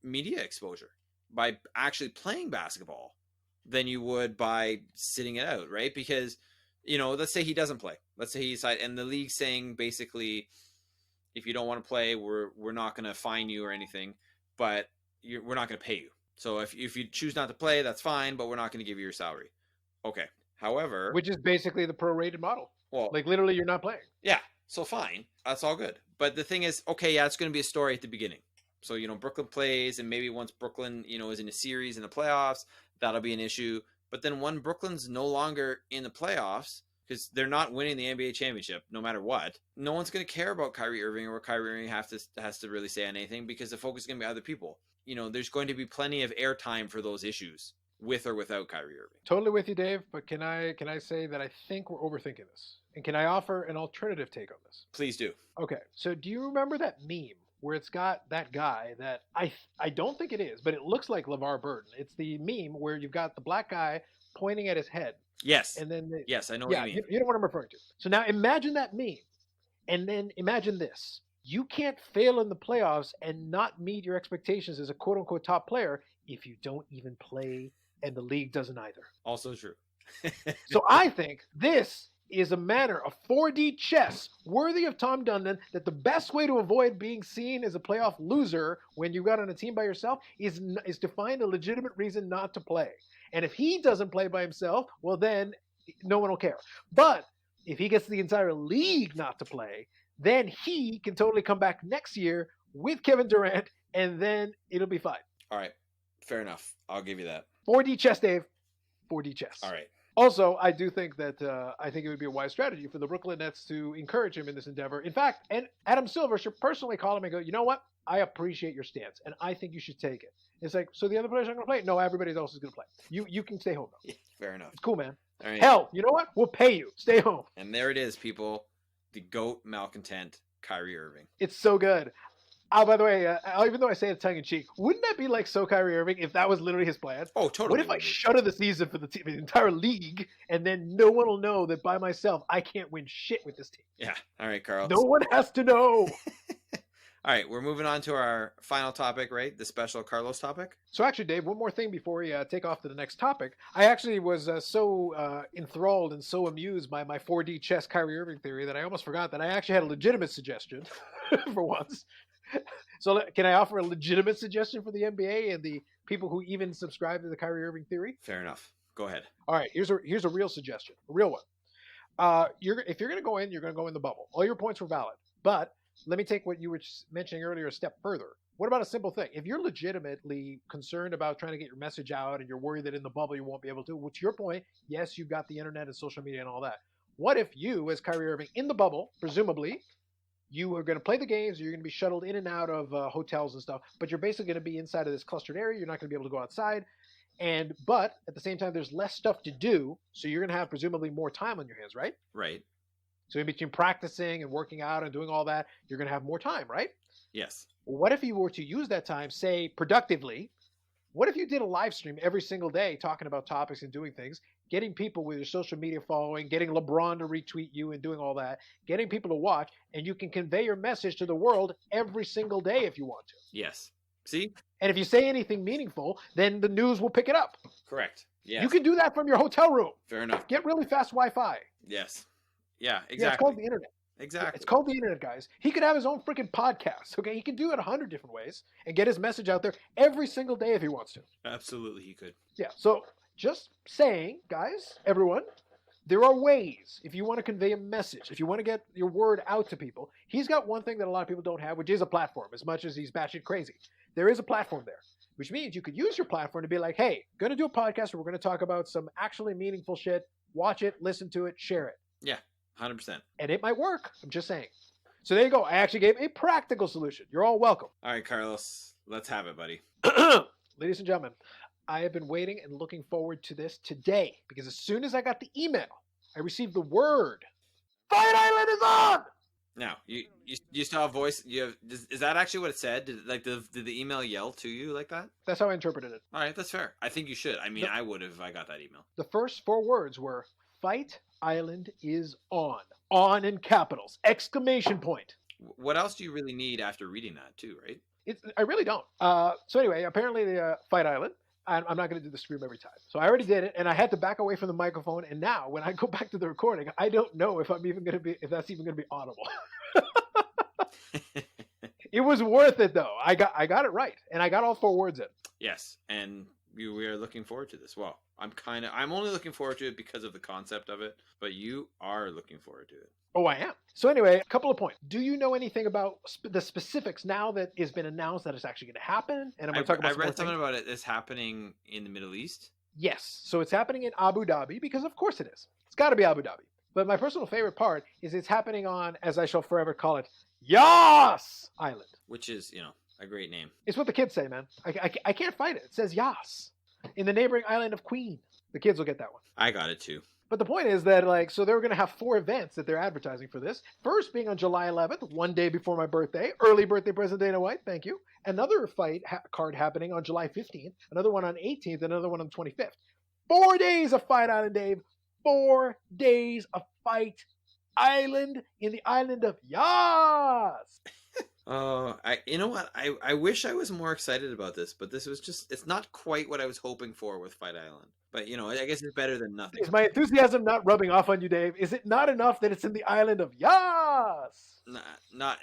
media exposure by actually playing basketball than you would by sitting it out, right? Because, let's say he doesn't play. Let's say and the league's saying basically, if you don't want to play, we're not going to fine you or anything, but we're not going to pay you. So if you choose not to play, that's fine, but we're not going to give you your salary. Okay. However, Which is basically the prorated model. well, Like literally, you're not playing. yeah, so fine, that's all good. But the thing is, okay, yeah, it's going to be a story at the beginning. So Brooklyn plays, and maybe once Brooklyn is in a series in the playoffs, that'll be an issue. But then when Brooklyn's no longer in the playoffs, because they're not winning the NBA championship, no matter what, no one's going to care about Kyrie Irving, or Kyrie Irving has to really say anything, because the focus is going to be other people. There's going to be plenty of airtime for those issues, with or without Kyrie Irving. Totally with you, Dave. But can I say that I think we're overthinking this? And can I offer an alternative take on this? Please do. Okay. So do you remember that meme where it's got that guy that I don't think it is, but it looks like LeVar Burton? It's the meme where you've got the black guy pointing at his head. Yes. And then yes, I know what you mean. You know what I'm referring to. So now imagine that meme, and then imagine this. You can't fail in the playoffs and not meet your expectations as a quote unquote top player if you don't even play, and the league doesn't either. Also true. So I think this is a manner of 4D chess worthy of Tom Dundon, that the best way to avoid being seen as a playoff loser when you've got on a team by yourself is to find a legitimate reason not to play. And if he doesn't play by himself, well, then no one will care. But if he gets the entire league not to play, then he can totally come back next year with Kevin Durant, and then it'll be fine. All right. Fair enough. I'll give you that. 4D chess, Dave. 4D chess. All right. Also, I do think that I think it would be a wise strategy for the Brooklyn Nets to encourage him in this endeavor. In fact, and Adam Silver should personally call him and go, you know what? I appreciate your stance, and I think you should take it. It's like, so the other players aren't going to play? No, everybody else is going to play. You can stay home, though. Yeah, fair enough. It's cool, man. All right. Hell, you know what? We'll pay you. Stay home. And there it is, people. The GOAT malcontent, Kyrie Irving. It's so good. Oh, by the way, even though I say it tongue in cheek, wouldn't that be like so Kyrie Irving if that was literally his plan? Oh, totally. What if I shutter the season for the entire league, and then no one will know that by myself I can't win shit with this team? Yeah. All right, Carl. No one has to know. All right, we're moving on to our final topic, right? The special Carlos topic. So actually, Dave, one more thing before we take off to the next topic. I actually was so enthralled and so amused by my 4D chess Kyrie Irving theory that I almost forgot that I actually had a legitimate suggestion for once. So can I offer a legitimate suggestion for the NBA and the people who even subscribe to the Kyrie Irving theory? Fair enough. Go ahead. All right, here's a real suggestion, a real one. If you're going to go in, you're going to go in the bubble. All your points were valid, but let me take what you were mentioning earlier a step further. What about a simple thing? If you're legitimately concerned about trying to get your message out and you're worried that in the bubble you won't be able to, which your point, yes, you've got the internet and social media and all that. What if you, as Kyrie Irving in the bubble, presumably, You are going to play the games. You're going to be shuttled in and out of hotels and stuff, but you're basically going to be inside of this clustered area. You're not going to be able to go outside. But at the same time, there's less stuff to do, so you're going to have presumably more time on your hands, right? Right. So in between practicing and working out and doing all that, you're going to have more time, right? Yes. What if you were to use that time, say, productively? What if you did a live stream every single day talking about topics and doing things, getting people with your social media following, getting LeBron to retweet you and doing all that, getting people to watch, and you can convey your message to the world every single day if you want to. Yes. See? And if you say anything meaningful, then the news will pick it up. Correct. Yes. You can do that from your hotel room. Fair enough. Get really fast Wi-Fi. Yes. Yeah, exactly. Yeah, it's called the internet. Exactly. It's called the internet, guys. He could have his own freaking podcast, okay? He can do it 100 different ways and get his message out there every single day if he wants to. Absolutely, he could. Yeah, so just saying, guys, everyone, there are ways if you want to convey a message, if you want to get your word out to people. He's got one thing that a lot of people don't have, which is a platform, as much as he's batshit crazy. There is a platform there, which means you could use your platform to be like, hey, going to do a podcast where we're going to talk about some actually meaningful shit. Watch it, listen to it, share it. Yeah. 100%. And it might work. I'm just saying. So there you go. I actually gave a practical solution. You're all welcome. All right, Carlos. Let's have it, buddy. Ladies and gentlemen, I have been waiting and looking forward to this today because as soon as I got the email, I received the word, Fight Island is on! Now, you saw a voice. Is that actually what it said? Did the email yell to you like that? That's how I interpreted it. All right, that's fair. I think you should. I mean, I would if I got that email. The first 4 words were, Fight Island is on. On in capitals. Exclamation point. What else do you really need after reading that, too, right? I really don't. So anyway, apparently the Fight Island, I'm not going to do the scream every time. So I already did it, and I had to back away from the microphone. And now, when I go back to the recording, I don't know if that's even going to be audible. It was worth it, though. I got it right, and I got all 4 words in. Yes, and we are looking forward to this. Well, I'm only looking forward to it because of the concept of it, but you are looking forward to it. Oh, I am. So anyway, a couple of points. Do you know anything about the specifics now that it's been announced that it's actually going to happen? And I'm going to talk about. I read something about it. It's happening in the Middle East. Yes. So it's happening in Abu Dhabi because, of course, it is. It's got to be Abu Dhabi. But my personal favorite part is it's happening on, as I shall forever call it, Yas Island. Which is, a great name. It's what the kids say, man. I can't fight it. It says Yas in the neighboring island of Queen. The kids will get that one. I got it too. But the point is that, so they're going to have 4 events that they're advertising for this. First being on July 11th, one day before my birthday. Early birthday present, Dana White. Thank you. Another fight card happening on July 15th. Another one on 18th. Another one on 25th. 4 days of Fight Island, Dave. 4 days of Fight Island in the island of Yas. You know what? I wish I was more excited about this, but this was it's not quite what I was hoping for with Fight Island. But, I guess it's better than nothing. Is my enthusiasm not rubbing off on you, Dave? Is it not enough that it's in the island of Yas? Not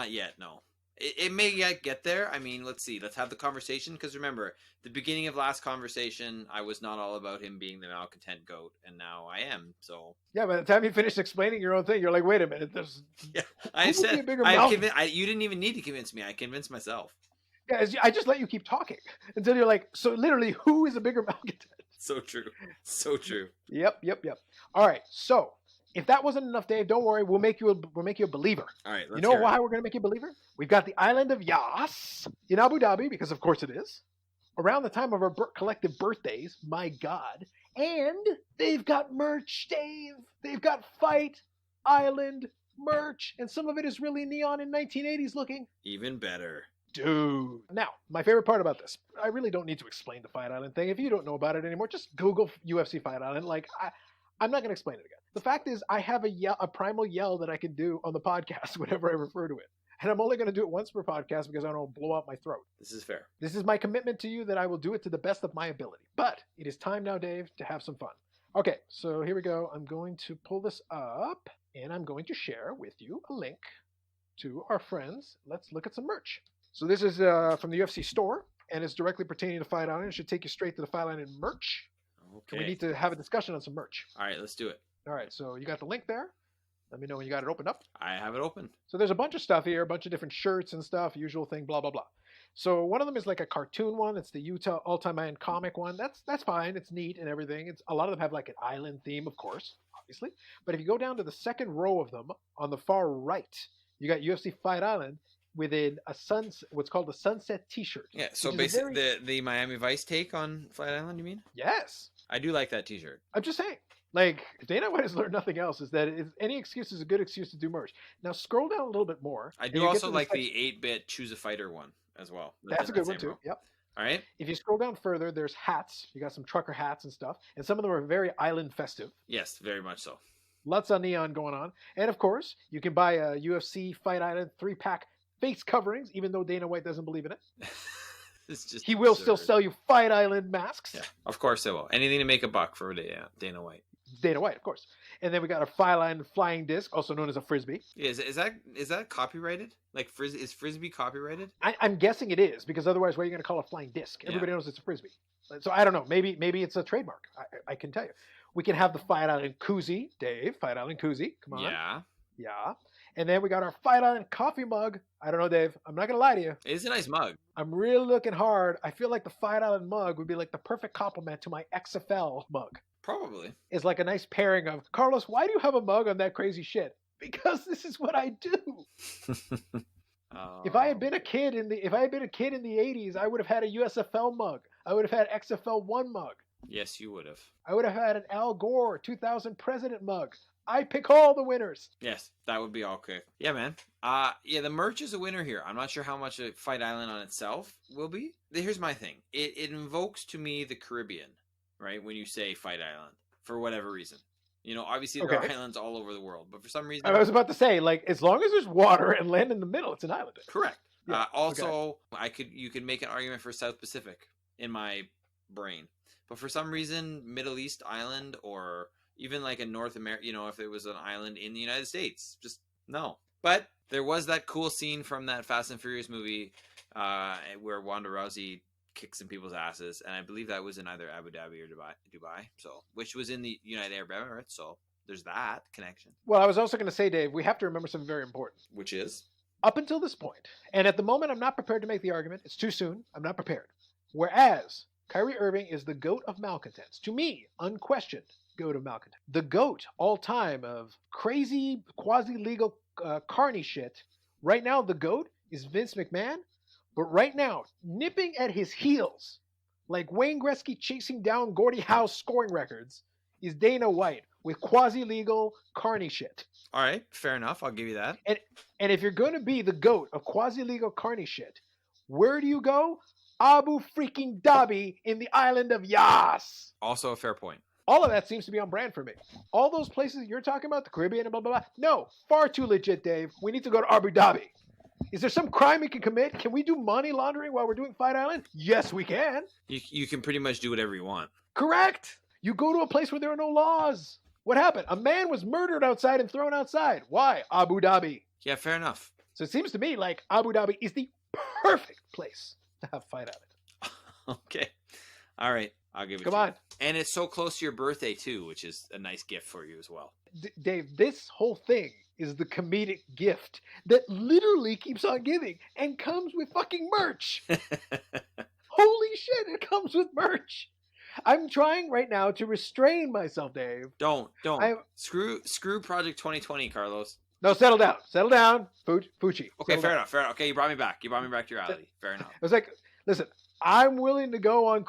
yet, no. It may yet get there. I mean, let's see. Let's have the conversation. Because remember, the beginning of last conversation, I was not all about him being the malcontent goat, and now I am. So yeah, by the time you finish explaining your own thing, you're like, wait a minute. Yeah, I said you didn't even need to convince me. I convinced myself. Yeah, I just let you keep talking until you're like, so literally, who is a bigger malcontent? So true. So true. Yep. All right. So if that wasn't enough, Dave, don't worry. We'll make you a believer. All right. You know why we're going to make you a believer? We've got the island of Yas in Abu Dhabi, because of course it is. Around the time of our collective birthdays, my God. And they've got merch, Dave. They've got Fight Island merch. And some of it is really neon and 1980s looking. Even better. Dude. Now, my favorite part about this, I really don't need to explain the Fight Island thing. If you don't know about it anymore, just Google UFC Fight Island. I'm not going to explain it again. The fact is, I have a primal yell that I can do on the podcast whenever I refer to it. And I'm only going to do it once per podcast because I don't want to blow out my throat. This is fair. This is my commitment to you that I will do it to the best of my ability. But it is time now, Dave, to have some fun. Okay, so here we go. I'm going to pull this up, and I'm going to share with you a link to our friends. Let's look at some merch. So this is from the UFC store, and it's directly pertaining to Fight Island. It should take you straight to the Fight Island merch. Okay. And we need to have a discussion on some merch. All right, let's do it. All right, so you got the link there. Let me know when you got it opened up. I have it open. So there's a bunch of stuff here, a bunch of different shirts and stuff, usual thing, blah, blah, blah. So one of them is like a cartoon one. It's the Utah All-Time comic one. That's fine. It's neat and everything. A lot of them have like an island theme, of course, obviously. But if you go down to the second row of them on the far right, You got UFC Fight Island within what's called a sunset T-shirt. Yeah, so which is a basically very- the Miami Vice take on Fight Island, you mean? Yes. I do like that T-shirt. I'm just saying. Like, if Dana White has learned nothing else, is that any excuse is a good excuse to do merch. Now, scroll down a little bit more. I and do you get also to like section- the 8-bit Choose a Fighter one as well. That's a good one same too. row. Yep. All right. If you scroll down further, there's hats. You got some trucker hats and stuff, and some of them are very island festive. Yes, very much so. Lots of neon going on, and of course, you can buy a UFC Fight Island 3-pack face coverings, even though Dana White doesn't believe in it. It's just He will absurd. still sell you Fight Island masks. Yeah, of course they will. Anything to make a buck for Dana White. Dana White, of course. And then we got a Fight Island flying disc, also known as a frisbee. Is that copyrighted? Like is frisbee copyrighted? I'm guessing it is, because otherwise, what are you going to call a flying disc? Everybody knows it's a frisbee. So I don't know. Maybe it's a trademark. I can tell you. We can have the Fight Island koozie, Dave. Fight Island koozie. Come on. Yeah. And then we got our Fight Island coffee mug. I don't know, Dave. I'm not going to lie to you. It is a nice mug. I'm really looking hard. I feel like the Fight Island mug would be like the perfect complement to my XFL mug. Probably. It's like a nice pairing of, Carlos, why do you have a mug on that crazy shit? Because this is what I do. If I had been a kid in the 80s, I would have had a USFL mug. I would have had XFL 1 mug. Yes, you would have. I would have had an Al Gore 2000 president mug. I pick all the winners. Yes, that would be okay. Yeah, man. The merch is a winner here. I'm not sure how much a Fight Island on itself will be. Here's my thing. It invokes to me the Caribbean, right? When you say Fight Island, for whatever reason. You know, obviously there are islands all over the world, but for some reason... I was about to say, like, as long as there's water and land in the middle, it's an island. Correct. Yeah, you could make an argument for South Pacific in my brain. But for some reason, Middle East island or even like a North America, you know, if there was an island in the United States, just no. But there was that cool scene from that Fast and Furious movie where Wanda Rousey kicks some people's asses, and I believe that was in either Abu Dhabi or Dubai, so which was in the United Arab Emirates. So there's that connection. Well, I was also going to say, Dave, we have to remember something very important. Which is? Up until this point, and at the moment, I'm not prepared to make the argument. It's too soon. I'm not prepared. Whereas Kyrie Irving is the GOAT of malcontents. To me, unquestioned GOAT of malcontents. The GOAT all time of crazy, quasi-legal carny shit. Right now, the GOAT is Vince McMahon. But right now, nipping at his heels, like Wayne Gretzky chasing down Gordie Howe's scoring records, is Dana White with quasi-legal carny shit. All right, fair enough. I'll give you that. And if you're going to be the GOAT of quasi-legal carny shit, where do you go? Abu freaking Dhabi in the island of Yas. Also a fair point. All of that seems to be on brand for me. All those places you're talking about, the Caribbean and blah, blah, blah. No, far too legit, Dave. We need to go to Abu Dhabi. Is there some crime we can commit? Can we do money laundering while we're doing Fight Island? Yes, we can. You can pretty much do whatever you want. Correct. You go to a place where there are no laws. What happened? A man was murdered outside and thrown outside. Why? Abu Dhabi. Yeah, fair enough. So it seems to me like Abu Dhabi is the perfect place to have Fight Island. Okay. All right. I'll give it Come to on. you. And it's so close to your birthday, too, which is a nice gift for you as well. Dave, this whole thing is the comedic gift that literally keeps on giving and comes with fucking merch. Holy shit, it comes with merch. I'm trying right now to restrain myself, Dave. Don't. Screw Project 2020, Carlos. No, settle down. Settle down. Fucci. Okay, fair enough. Okay, you brought me back. You brought me back to reality. Fair enough. It was like, listen, I'm willing to go on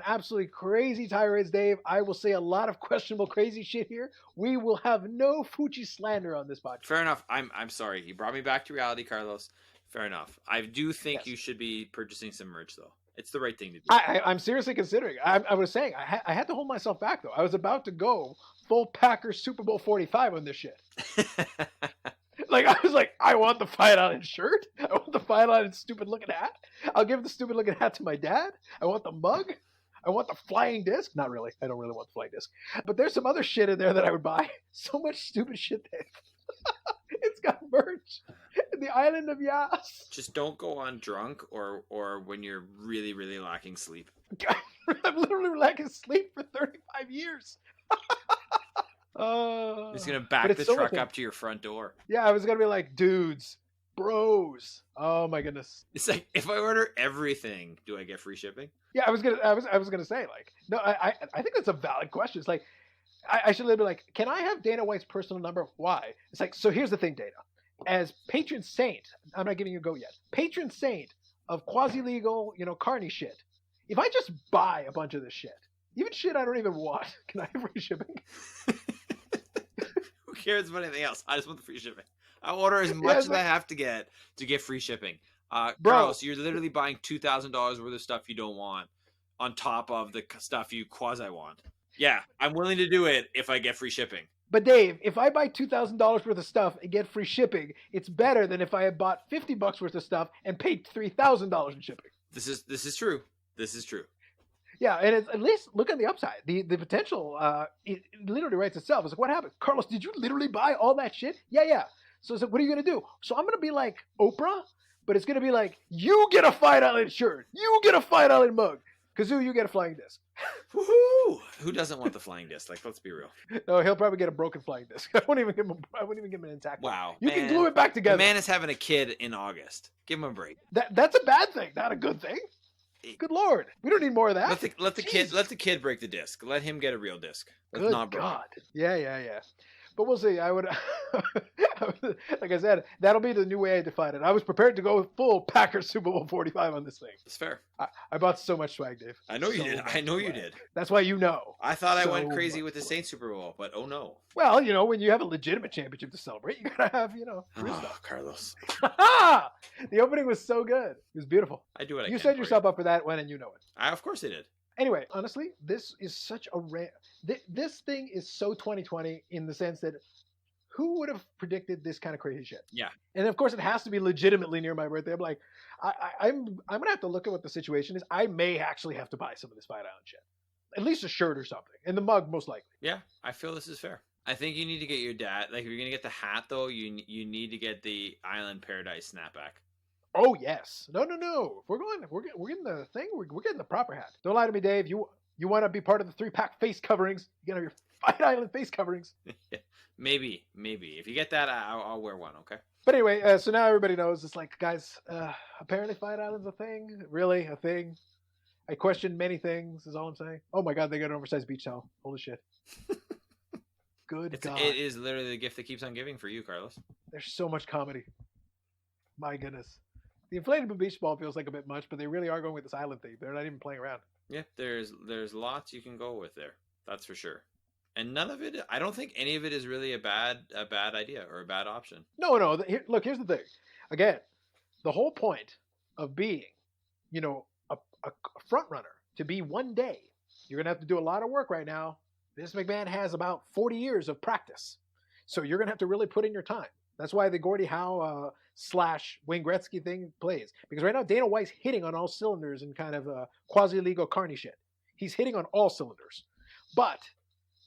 absolutely crazy tirades, Dave. I will say a lot of questionable, crazy shit here. We will have no Fucci slander on this podcast. Fair enough. I'm sorry. You brought me back to reality, Carlos. Fair enough. I do think you should be purchasing some merch, though. It's the right thing to do. I'm seriously considering. I was saying, I had to hold myself back, though. I was about to go full Packers Super Bowl 45 on this shit. Like, I was like, I want the Fight Island shirt. I want the Fight Island stupid looking hat. I'll give the stupid looking hat to my dad. I want the mug. I want the flying disc. Not really. I don't really want the flying disc. But there's some other shit in there that I would buy. So much stupid shit there. It's got merch. The island of Yas. Just don't go on drunk or when you're really, really lacking sleep. I'm literally lacking sleep for 35 years. He's going to back the truck up to your front door. Yeah, I was going to be like, dudes, bros. Oh my goodness. It's like, if I order everything, do I get free shipping? Yeah, I was gonna say, like, no, I think that's a valid question. It's like, I should be like, can I have Dana White's personal number? Why? It's like, so here's the thing, Dana. as patron saint, I'm not giving you a go yet, patron saint of quasi-legal, carny shit, if I just buy a bunch of this shit, even shit I don't even want, can I have free shipping? Who cares about anything else? I just want the free shipping. I order as much as I have to get free shipping. Bro, Carlos, you're literally buying $2,000 worth of stuff you don't want on top of the stuff you quasi want. Yeah, I'm willing to do it if I get free shipping. But Dave, if I buy $2,000 worth of stuff and get free shipping, it's better than if I had bought $50 worth of stuff and paid $3,000 in shipping. This is true. This is true. Yeah, and it's, at least look at the upside. The potential, it literally writes itself. It's like, what happened? Carlos, did you literally buy all that shit? Yeah. So it's like, what are you going to do? So I'm going to be like Oprah, but it's going to be like, you get a Fight Island shirt. You get a Fight Island mug. Kazoo, you get a flying disc. Woohoo! Who doesn't want the flying disc? Like, let's be real. No, he'll probably get a broken flying disc. I wouldn't even give him an intact one. Wow. You can glue it back together. The man is having a kid in August. Give him a break. That's a bad thing, not a good thing. Good Lord, we don't need more of that. Let the kid break the disc. Let him get a real disc. Good not break God. Yeah. But we'll see. I would, like I said, that'll be the new way I define it. I was prepared to go full Packers Super Bowl 45 on this thing. It's fair. I bought so much swag, Dave. I know you did. I know you did. That's why you know. I thought I went crazy with the Saints Super Bowl, but oh no. Well, when you have a legitimate championship to celebrate, you gotta have, real stuff. Carlos. The opening was so good. It was beautiful. I do what I can. You set yourself up for that one, and you know it. Of course I did. Anyway, honestly, this is such a rare. This thing is so 2020 in the sense that who would have predicted this kind of crazy shit? Yeah. And of course, it has to be legitimately near my birthday. I'm like, I'm gonna have to look at what the situation is. I may actually have to buy some of this Fight Island shit, at least a shirt or something, and the mug most likely. Yeah, I feel this is fair. I think you need to get your dad. Like, if you're gonna get the hat, though, you need to get the Island Paradise snapback. Oh yes, no. If we're getting the thing. We're getting the proper hat. Don't lie to me, Dave. You want to be part of the 3-pack face coverings? You gotta have your Fight Island face coverings. Maybe. If you get that, I'll wear one. Okay. But anyway, so now everybody knows. It's like, guys, apparently Fight Island's a thing. Really, a thing. I questioned many things. Is all I'm saying. Oh my God, they got an oversized beach towel. Holy shit. Good God. It is literally the gift that keeps on giving for you, Carlos. There's so much comedy. My goodness. The inflatable beach ball feels like a bit much, but they really are going with this island theme. They're not even playing around. Yeah, there's lots you can go with there. That's for sure. And none of it, I don't think any of it is really a bad idea or a bad option. No. Look, here's the thing. Again, the whole point of being, a front runner, to be one day, you're going to have to do a lot of work right now. Vince McMahon has about 40 years of practice. So you're going to have to really put in your time. That's why the Gordie Howe / Wayne Gretzky thing plays. Because right now, Dana White's hitting on all cylinders in kind of quasi-legal carny shit. He's hitting on all cylinders. But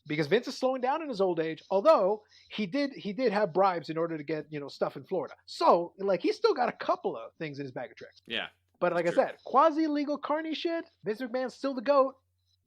because Vince is slowing down in his old age, although he did have bribes in order to get, stuff in Florida. So, like, he's still got a couple of things in his bag of tricks. Yeah. But like I said, quasi-legal carny shit, Vince McMahon's still the GOAT.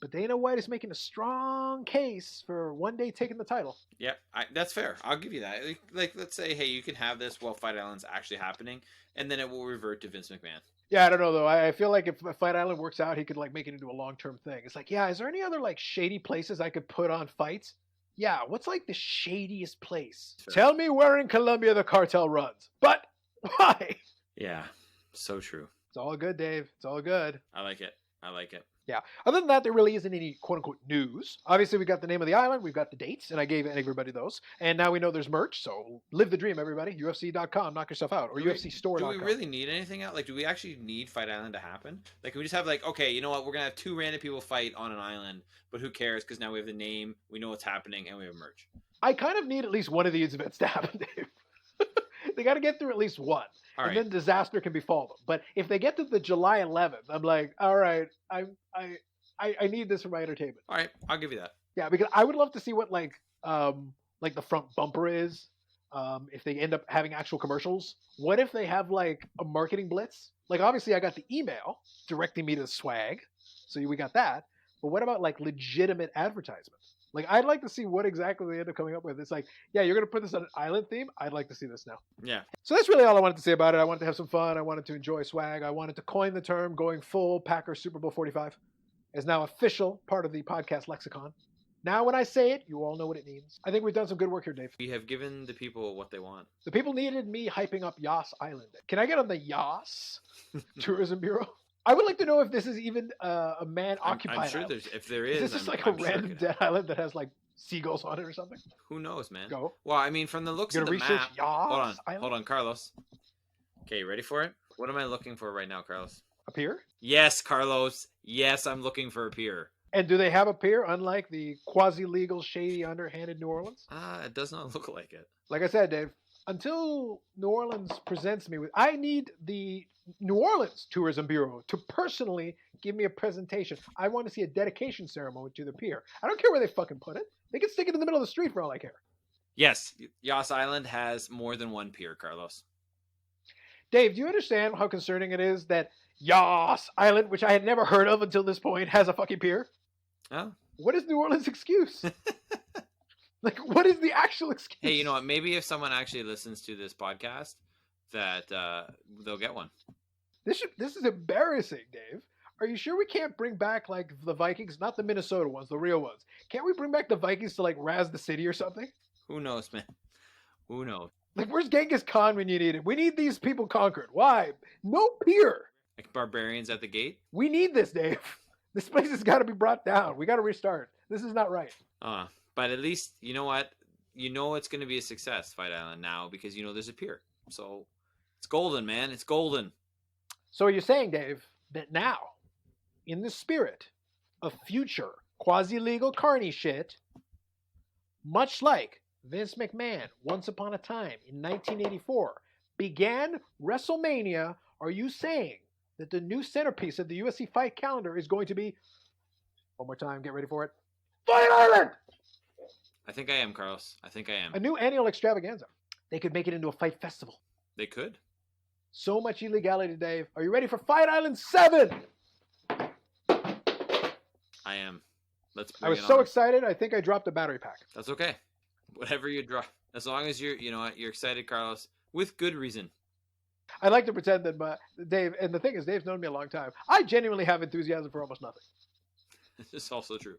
But Dana White is making a strong case for one day taking the title. Yeah, that's fair. I'll give you that. Like, let's say, hey, you can have this while Fight Island's actually happening, and then it will revert to Vince McMahon. Yeah, I don't know, though. I feel like if Fight Island works out, he could, make it into a long-term thing. It's like, yeah, is there any other, shady places I could put on fights? Yeah, what's, the shadiest place? Sure. Tell me where in Colombia the cartel runs. But why? Yeah, so true. It's all good, Dave. It's all good. I like it. Yeah. Other than that, there really isn't any quote-unquote news. Obviously, we got the name of the island. We've got the dates, and I gave everybody those. And now we know there's merch, so live the dream, everybody. UFC.com, knock yourself out. Or UFCstore.com. Do we really need anything out? Do we actually need Fight Island to happen? Can we just have, okay, you know what? We're going to have 2 random people fight on an island, but who cares? Because now we have the name, we know what's happening, and we have merch. I kind of need at least one of these events to happen, Dave. They got to get through at least one. All right. And then disaster can befall them. But if they get to the July 11th, I'm like, all right, I need this for my entertainment. All right, I'll give you that. Yeah, because I would love to see what the front bumper is. If they end up having actual commercials, what if they have a marketing blitz? Obviously, I got the email directing me to swag, so we got that. But what about legitimate advertisements? I'd like to see what exactly they end up coming up with. It's yeah, you're going to put this on an island theme? I'd like to see this now. Yeah. So that's really all I wanted to say about it. I wanted to have some fun. I wanted to enjoy swag. I wanted to coin the term going full Packers Super Bowl 45 as now official part of the podcast lexicon. Now, when I say it, you all know what it means. I think we've done some good work here, Dave. We have given the people what they want. The people needed me hyping up Yas Island. Can I get on the Yas Tourism Bureau? I would like to know if this is even a man-occupied I'm sure island. if there is, Is this just like I'm a sure random dead island that has like seagulls on it or something? Who knows, man? Go. Well, I mean, from the looks You of gonna the research map. Yas Island? Hold on, Carlos. Okay, ready for it? What am I looking for right now, Carlos? A pier? Yes, Carlos. Yes, I'm looking for a pier. And do they have a pier, unlike the quasi-legal, shady, underhanded New Orleans? It does not look like it. Like I said, Dave, until New Orleans presents me with... I need the New Orleans Tourism Bureau to personally give me a presentation. I want to see a dedication ceremony to the pier. I don't care where they fucking put it. They can stick it in the middle of the street for all I care. Yes, Yas Island has more than one pier, Carlos. Dave, do you understand how concerning it is that Yas Island, which I had never heard of until this point, has a fucking pier? Oh. What is New Orleans' excuse? Like, what is the actual excuse? Hey, you know what? Maybe if someone actually listens to this podcast, that they'll get one. This is embarrassing, Dave. Are you sure we can't bring back, like, the Vikings? Not the Minnesota ones, the real ones. Can't we bring back the Vikings to, like, razz the city or something? Who knows, man? Who knows? Like, where's Genghis Khan when you need him? We need these people conquered. Why? No pier. Like barbarians at the gate? We need this, Dave. This place has got to be brought down. We got to restart. This is not right. But at least, you know what? You know it's going to be a success, Fight Island, now, because you know there's a pier. So it's golden, man. It's golden. So you're saying, Dave, that now, in the spirit of future quasi-legal carny shit, much like Vince McMahon, once upon a time in 1984, began WrestleMania, are you saying that the new centerpiece of the UFC fight calendar is going to be, one more time, get ready for it, Fight Island! I think I am, Carlos. I think I am. A new annual extravaganza. They could make it into a fight festival. They could. So much illegality, Dave. Are you ready for Fight Island 7? I am. Let's bring I was it so on. excited, I think I dropped a battery pack. That's okay. Whatever you drop. As long as you're excited, Carlos, with good reason. I like to pretend that Dave, and the thing is, Dave's known me a long time. I genuinely have enthusiasm for almost nothing. This is also true.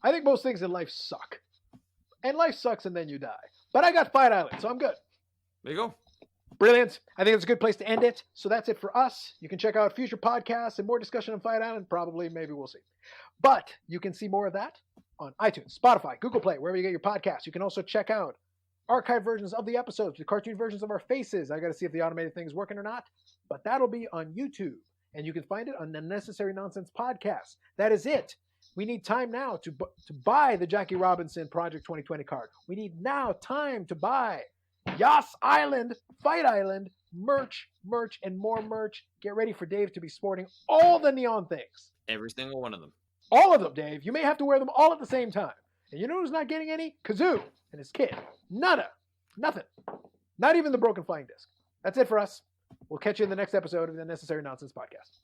I think most things in life suck. And life sucks and then you die. But I got Fight Island, so I'm good. There you go. Brilliant. I think it's a good place to end it. So that's it for us. You can check out future podcasts and more discussion on Fight Island. Probably, maybe, we'll see. But you can see more of that on iTunes, Spotify, Google Play, wherever you get your podcasts. You can also check out archived versions of the episodes, the cartoon versions of our faces. I got to see if the automated thing is working or not. But that'll be on YouTube. And you can find it on the Necessary Nonsense podcast. That is it. We need time now to buy the Jackie Robinson Project 2020 card. We need now time to buy Yas Island, Fight Island, merch, and more merch. Get ready for Dave to be sporting all the neon things. Every single one of them. All of them, Dave. You may have to wear them all at the same time. And you know who's not getting any? Kazoo and his kid. Nada. Nothing. Not even the broken flying disc. That's it for us. We'll catch you in the next episode of the Necessary Nonsense podcast.